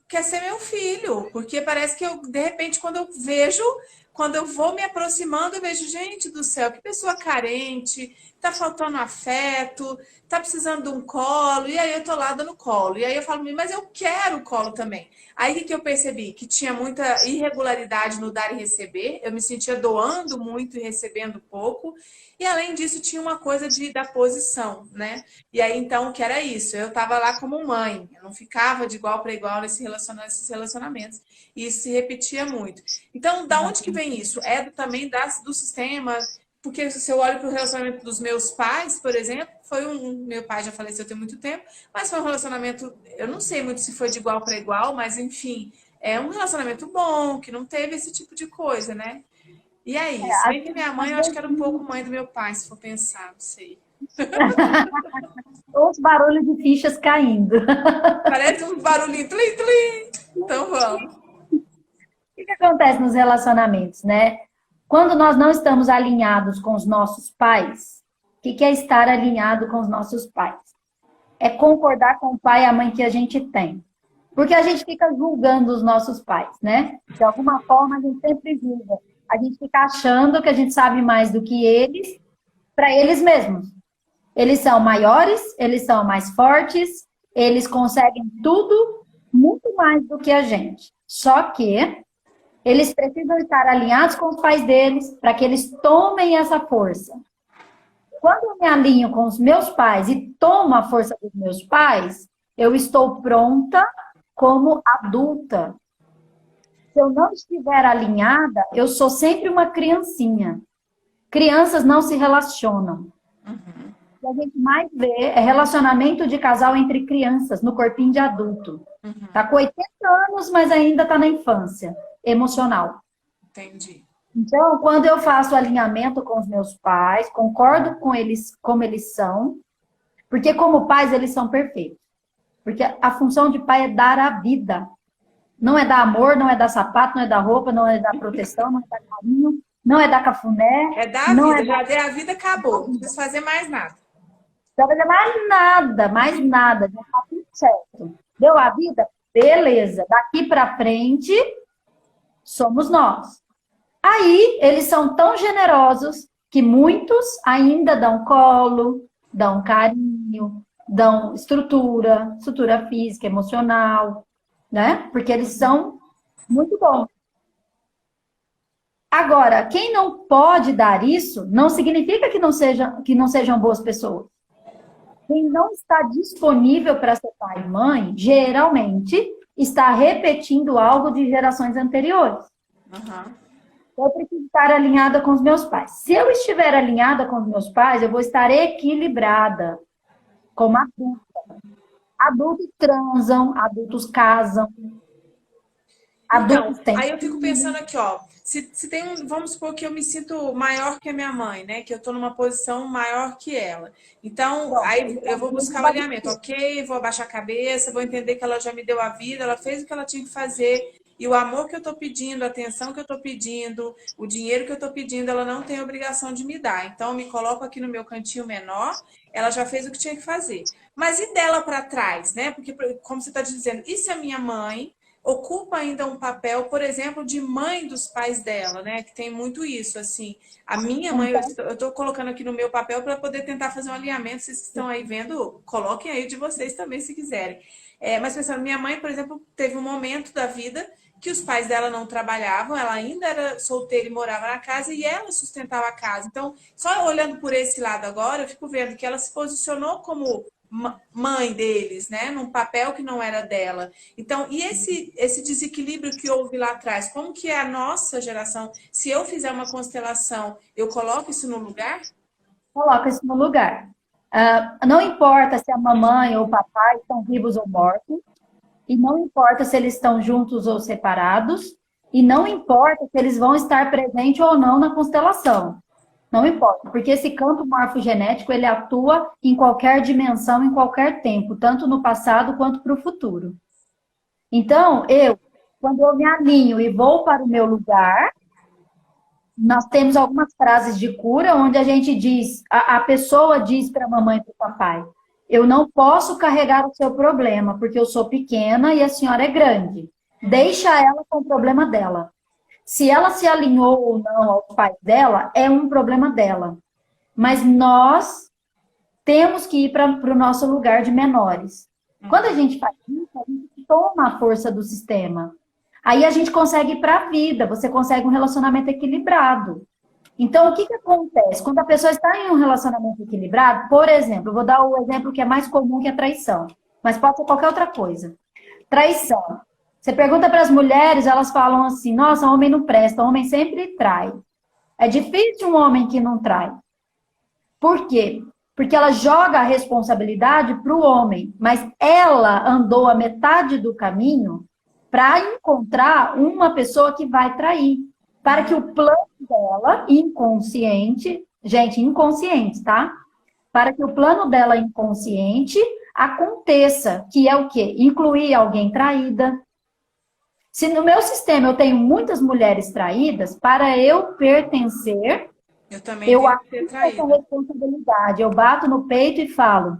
quer ser meu filho, porque parece que eu, de repente, quando eu vou me aproximando, eu vejo, gente do céu, que pessoa carente, tá faltando afeto, tá precisando de um colo, e aí eu tô lá dando colo. E aí eu falo, mas eu quero colo também. Aí o que eu percebi? Que tinha muita irregularidade no dar e receber, eu me sentia doando muito e recebendo pouco, e além disso tinha uma coisa da posição, né? E aí então, o que era isso? Eu tava lá como mãe, eu não ficava de igual para igual nesses relacionamentos. E isso se repetia muito. Então, da onde que vem isso? Também do sistema. Porque se eu olho para o relacionamento dos meus pais, por exemplo, meu pai já faleceu tem muito tempo, mas foi um relacionamento, eu não sei muito se foi de igual para igual, mas enfim, é um relacionamento bom, que não teve esse tipo de coisa, né? E é isso. Bem que minha mãe, eu acho que era um pouco mãe do meu pai, se for pensar, não sei. Os barulhos de fichas caindo. Parece um barulhinho, tlim, tlim. Então vamos. O que acontece nos relacionamentos, né? Quando nós não estamos alinhados com os nossos pais, o que é estar alinhado com os nossos pais? É concordar com o pai e a mãe que a gente tem. Porque a gente fica julgando os nossos pais, né? De alguma forma, a gente sempre julga. A gente fica achando que a gente sabe mais do que eles, para eles mesmos. Eles são maiores, eles são mais fortes, eles conseguem tudo muito mais do que a gente. Só que Eles precisam estar alinhados com os pais deles para que eles tomem essa força. Quando eu me alinho com os meus pais e tomo a força dos meus pais, eu estou pronta como adulta. Se eu não estiver alinhada, eu sou sempre uma criancinha. Crianças não se relacionam. Uhum. O que a gente mais vê é relacionamento de casal entre crianças, no corpinho de adulto. Tá com 80 anos, mas ainda tá na infância emocional. Entendi. Então, quando eu faço alinhamento com os meus pais, concordo com eles como eles são, porque como pais eles são perfeitos. Porque a função de pai é dar a vida. Não é dar amor, não é dar sapato, não é dar roupa, não é dar proteção, não é dar carinho, não é dar cafuné. É dar a não vida, é já dei a vida, acabou. Não precisa fazer mais nada. Não vai fazer mais nada. Já tá tudo certo. Deu a vida? Beleza. Daqui pra frente, somos nós. Aí, eles são tão generosos que muitos ainda dão colo, dão carinho, dão estrutura física, emocional, né? Porque eles são muito bons. Agora, quem não pode dar isso, não significa que não sejam boas pessoas. Quem não está disponível para ser pai e mãe, geralmente está repetindo algo de gerações anteriores. Uhum. Eu preciso estar alinhada com os meus pais. Se eu estiver alinhada com os meus pais, eu vou estar equilibrada como adulta. Adultos transam, adultos casam. Adultos Então, aí eu fico pensando aqui, ó, se tem vamos supor que eu me sinto maior que a minha mãe, né? Que eu tô numa posição maior que ela. Então, aí eu vou buscar o alinhamento, ok? Vou abaixar a cabeça, vou entender que ela já me deu a vida, ela fez o que ela tinha que fazer. E o amor que eu tô pedindo, a atenção que eu tô pedindo, o dinheiro que eu tô pedindo, ela não tem obrigação de me dar. Então, eu me coloco aqui no meu cantinho menor, ela já fez o que tinha que fazer. Mas e dela para trás, né? Porque, como você está dizendo, e se a minha mãe ocupa ainda um papel, por exemplo, de mãe dos pais dela, né? Que tem muito isso, assim. A minha mãe, eu estou colocando aqui no meu papel para poder tentar fazer um alinhamento. Vocês que estão aí vendo, coloquem aí de vocês também, se quiserem. Mas pensando, minha mãe, por exemplo, teve um momento da vida que os pais dela não trabalhavam, ela ainda era solteira e morava na casa e ela sustentava a casa. Então, só olhando por esse lado agora, eu fico vendo que ela se posicionou como mãe deles, né? Num papel que não era dela. Então, e esse desequilíbrio que houve lá atrás, como que é a nossa geração? Se eu fizer uma constelação, eu coloco isso no lugar? Coloca isso no lugar. Não importa se a mamãe ou o papai estão vivos ou mortos, e não importa se eles estão juntos ou separados, e não importa se eles vão estar presentes ou não na constelação. Não importa, porque esse campo morfogenético, ele atua em qualquer dimensão, em qualquer tempo, tanto no passado quanto para o futuro. Então, quando eu me alinho e vou para o meu lugar, nós temos algumas frases de cura onde a gente diz, a pessoa diz para a mamãe e para o papai, eu não posso carregar o seu problema, porque eu sou pequena e a senhora é grande. Deixa ela com o problema dela. Se ela se alinhou ou não aos pais dela, é um problema dela. Mas nós temos que ir para o nosso lugar de menores. Quando a gente faz isso, a gente toma a força do sistema. Aí a gente consegue ir para a vida, você consegue um relacionamento equilibrado. Então, o que acontece? Quando a pessoa está em um relacionamento equilibrado, por exemplo, eu vou dar o exemplo que é mais comum, que é traição. Mas pode ser qualquer outra coisa. Traição. Você pergunta para as mulheres, elas falam assim, nossa, homem não presta, homem sempre trai. É difícil um homem que não trai. Por quê? Porque ela joga a responsabilidade para o homem, mas ela andou a metade do caminho para encontrar uma pessoa que vai trair. Para que o plano dela, inconsciente, gente, inconsciente, tá? Para que o plano dela inconsciente aconteça, que é o quê? Incluir alguém traída. Se no meu sistema eu tenho muitas mulheres traídas, para eu pertencer, eu assumo essa responsabilidade. Eu bato no peito e falo,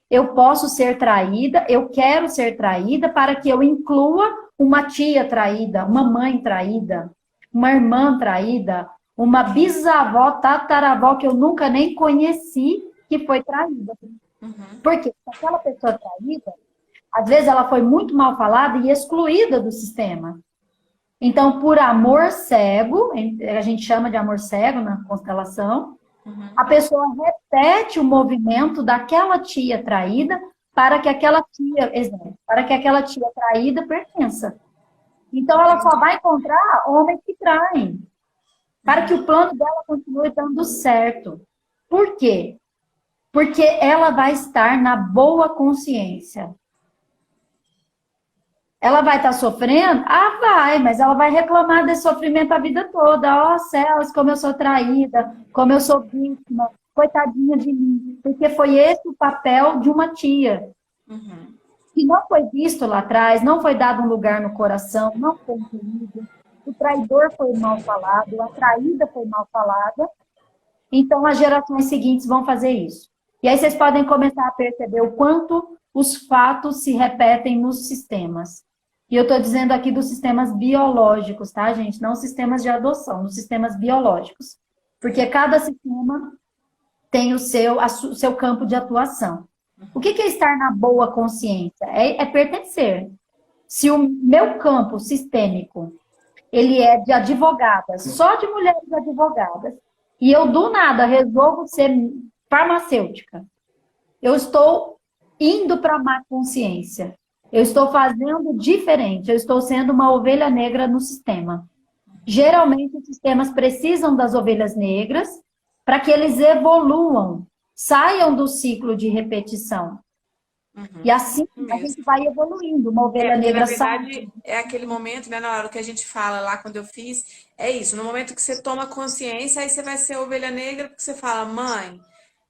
eu posso ser traída, eu quero ser traída para que eu inclua uma tia traída, uma mãe traída, uma irmã traída, uma bisavó, tataravó que eu nunca nem conheci que foi traída. Porque aquela pessoa traída, às vezes ela foi muito mal falada e excluída do sistema. Então, por amor cego, a gente chama de amor cego na constelação, a pessoa repete o movimento daquela tia traída para que aquela tia, exemplo, para que aquela tia traída pertença. Então, ela só vai encontrar homens que traem, para que o plano dela continue dando certo. Por quê? Porque ela vai estar na boa consciência. Ela vai estar sofrendo? Ah, vai, mas ela vai reclamar desse sofrimento a vida toda. Ó, céus, como eu sou traída, como eu sou vítima, coitadinha de mim. Porque foi esse o papel de uma tia. Que não foi visto lá atrás, não foi dado um lugar no coração, não foi entendido. O traidor foi mal falado, a traída foi mal falada. Então, as gerações seguintes vão fazer isso. E aí vocês podem começar a perceber o quanto os fatos se repetem nos sistemas. E eu estou dizendo aqui dos sistemas biológicos, tá, gente? Não sistemas de adoção, dos sistemas biológicos. Porque cada sistema tem o seu campo de atuação. O que é estar na boa consciência? É pertencer. Se o meu campo sistêmico, ele é de advogadas, só de mulheres advogadas, e eu, do nada, resolvo ser farmacêutica, eu estou indo para a má consciência. Eu estou fazendo diferente. Eu estou sendo uma ovelha negra no sistema. Geralmente, os sistemas precisam das ovelhas negras para que eles evoluam, saiam do ciclo de repetição. E assim a gente vai evoluindo. Uma ovelha negra na verdade, é aquele momento, né, na hora que a gente fala lá quando eu fiz, é isso. No momento que você toma consciência, aí você vai ser ovelha negra, porque você fala, mãe,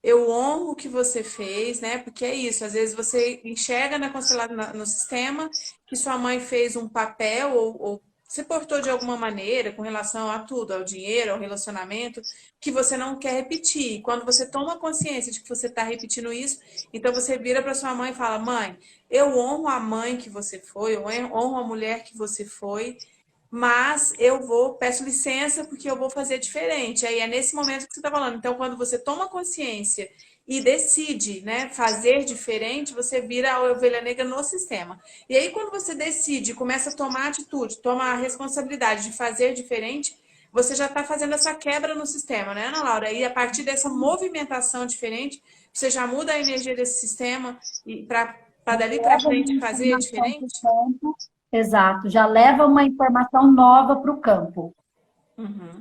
eu honro o que você fez, né? Porque é isso, às vezes você enxerga no sistema que sua mãe fez um papel ou se portou de alguma maneira com relação a tudo, ao dinheiro, ao relacionamento, que você não quer repetir. Quando você toma consciência de que você está repetindo isso, então você vira para sua mãe e fala, mãe, eu honro a mãe que você foi, eu honro a mulher que você foi, mas peço licença porque eu vou fazer diferente. Aí é nesse momento que você está falando. Então, quando você toma consciência e decide, né, fazer diferente, você vira a ovelha negra no sistema. E aí, quando você decide, começa a tomar atitude, toma a responsabilidade de fazer diferente, você já está fazendo essa quebra no sistema, né, Ana Laura? E a partir dessa movimentação diferente, você já muda a energia desse sistema e para dali para frente fazer diferente? Exato, já leva uma informação nova para o campo.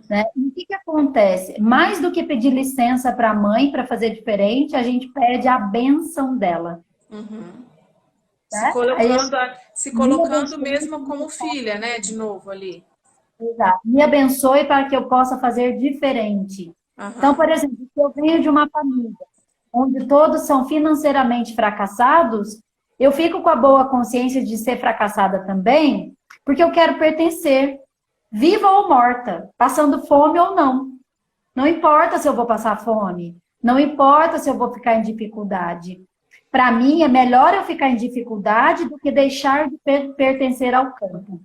Né? E o que acontece? Mais do que pedir licença para a mãe para fazer diferente, a gente pede a bênção dela. Né? Se colocando mesmo como filha, né? De novo ali. Exato. Me abençoe para que eu possa fazer diferente. Então, por exemplo, se eu venho de uma família onde todos são financeiramente fracassados, eu fico com a boa consciência de ser fracassada também, porque eu quero pertencer, viva ou morta, passando fome ou não. Não importa se eu vou passar fome, não importa se eu vou ficar em dificuldade. Para mim, é melhor eu ficar em dificuldade do que deixar de pertencer ao campo.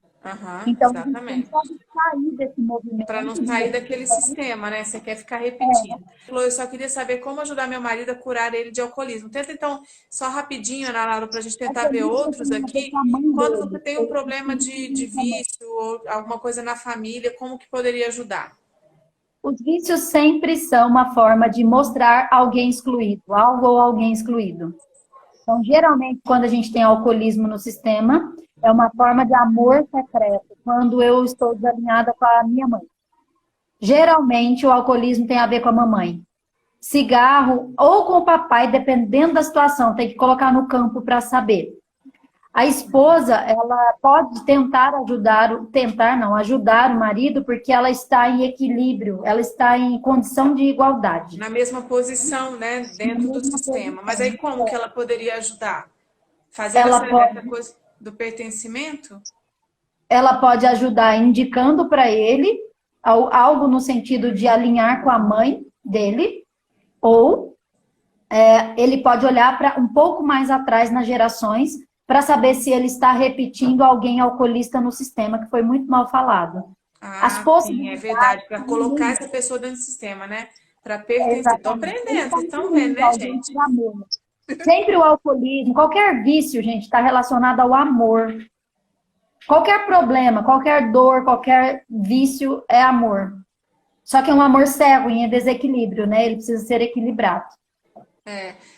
Então, exatamente. A gente pode sair desse movimento. Para não sair daquele sistema, né? Você quer ficar repetindo. Eu só queria saber como ajudar meu marido a curar ele de alcoolismo. Tenta, então, só rapidinho, Ana Laura, para a gente tentar ver outros aqui. Quando você tem um problema de vício ou alguma coisa na família, como que poderia ajudar? Os vícios sempre são uma forma de mostrar alguém excluído, algo ou alguém excluído. Então, geralmente, quando a gente tem alcoolismo no sistema, é uma forma de amor secreto, quando eu estou desalinhada com a minha mãe. Geralmente, o alcoolismo tem a ver com a mamãe. Cigarro ou com o papai, dependendo da situação, tem que colocar no campo para saber. A esposa, ela pode ajudar o marido, porque ela está em equilíbrio, ela está em condição de igualdade. Na mesma posição, né, dentro do sistema. Mas aí como que ela poderia ajudar? Fazer essa coisa do pertencimento? Ela pode ajudar indicando para ele algo no sentido de alinhar com a mãe dele, ou ele pode olhar para um pouco mais atrás nas gerações para saber se ele está repetindo alguém alcoolista no sistema, que foi muito mal falado. Sim, é verdade, para colocar essa pessoa dentro do sistema, né? Para pertencer. Estou aprendendo, vocês estão vendo, né, gente? Sempre o alcoolismo, qualquer vício, gente, está relacionado ao amor. Qualquer problema, qualquer dor, qualquer vício é amor. Só que é um amor cego, em desequilíbrio, né? Ele precisa ser equilibrado.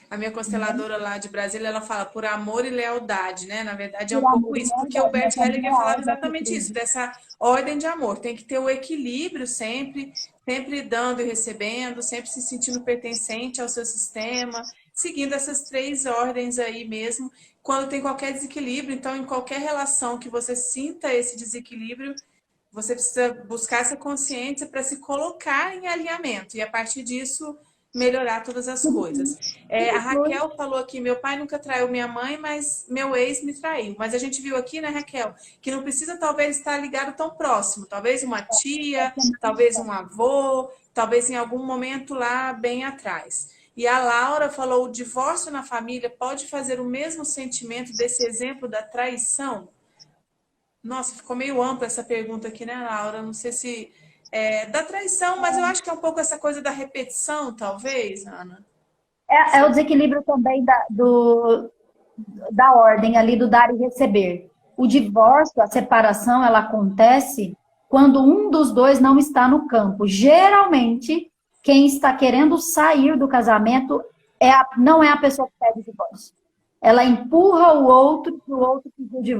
A minha consteladora lá de Brasília, ela fala por amor e lealdade, né? Na verdade, é um Por amor pouco e isso, porque o lealdade, Bert nós Hellinger somos falava leais a exatamente isso, Cristo. dessa ordem de amor. Tem que ter o equilíbrio sempre, sempre dando e recebendo, sempre se sentindo pertencente ao seu sistema, seguindo essas três ordens aí mesmo. Quando tem qualquer desequilíbrio, então, em qualquer relação que você sinta esse desequilíbrio, você precisa buscar essa consciência para se colocar em alinhamento e, a partir disso, melhorar todas as coisas. A Tudo flui. Raquel falou aqui, meu pai nunca traiu minha mãe, mas meu ex me traiu. Mas a gente viu aqui, né, Raquel, que não precisa talvez estar ligado tão próximo. Talvez uma tia, talvez um avô, talvez em algum momento lá bem atrás. E a Laura falou, o divórcio na família pode fazer o mesmo sentimento desse exemplo da traição? Nossa, ficou meio ampla essa pergunta aqui, né, Laura? Não sei se da traição, mas eu acho que é um pouco essa coisa da repetição, talvez, Ana. É o desequilíbrio também da ordem ali do dar e receber. O divórcio, a separação, ela acontece quando um dos dois não está no campo. Geralmente, quem está querendo sair do casamento não é a pessoa que pede o divórcio. Ela empurra o outro pedir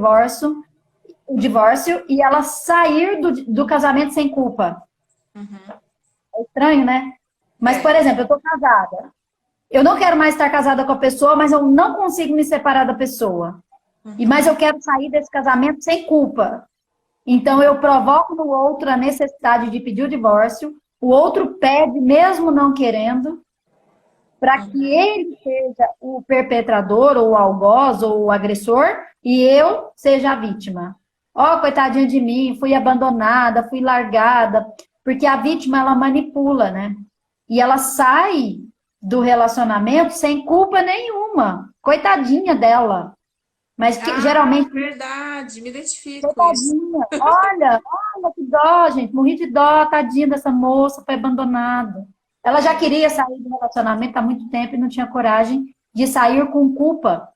o divórcio e ela sair do casamento sem culpa. É estranho, né? Mas, por exemplo, eu estou casada. Eu não quero mais estar casada com a pessoa, mas eu não consigo me separar da pessoa. Mas eu quero sair desse casamento sem culpa. Então, eu provoco no outro a necessidade de pedir o divórcio. O outro pede, mesmo não querendo, para que ele seja o perpetrador, ou o algoz, ou o agressor, e eu seja a vítima. Ó, coitadinha de mim, fui abandonada, fui largada. Porque a vítima, ela manipula, né? E ela sai do relacionamento sem culpa nenhuma. Coitadinha dela. Mas geralmente... Verdade, me identifico com isso. Olha que dó, gente. Morri de dó, tadinha dessa moça, foi abandonada. Ela já queria sair do relacionamento há muito tempo e não tinha coragem de sair com culpa.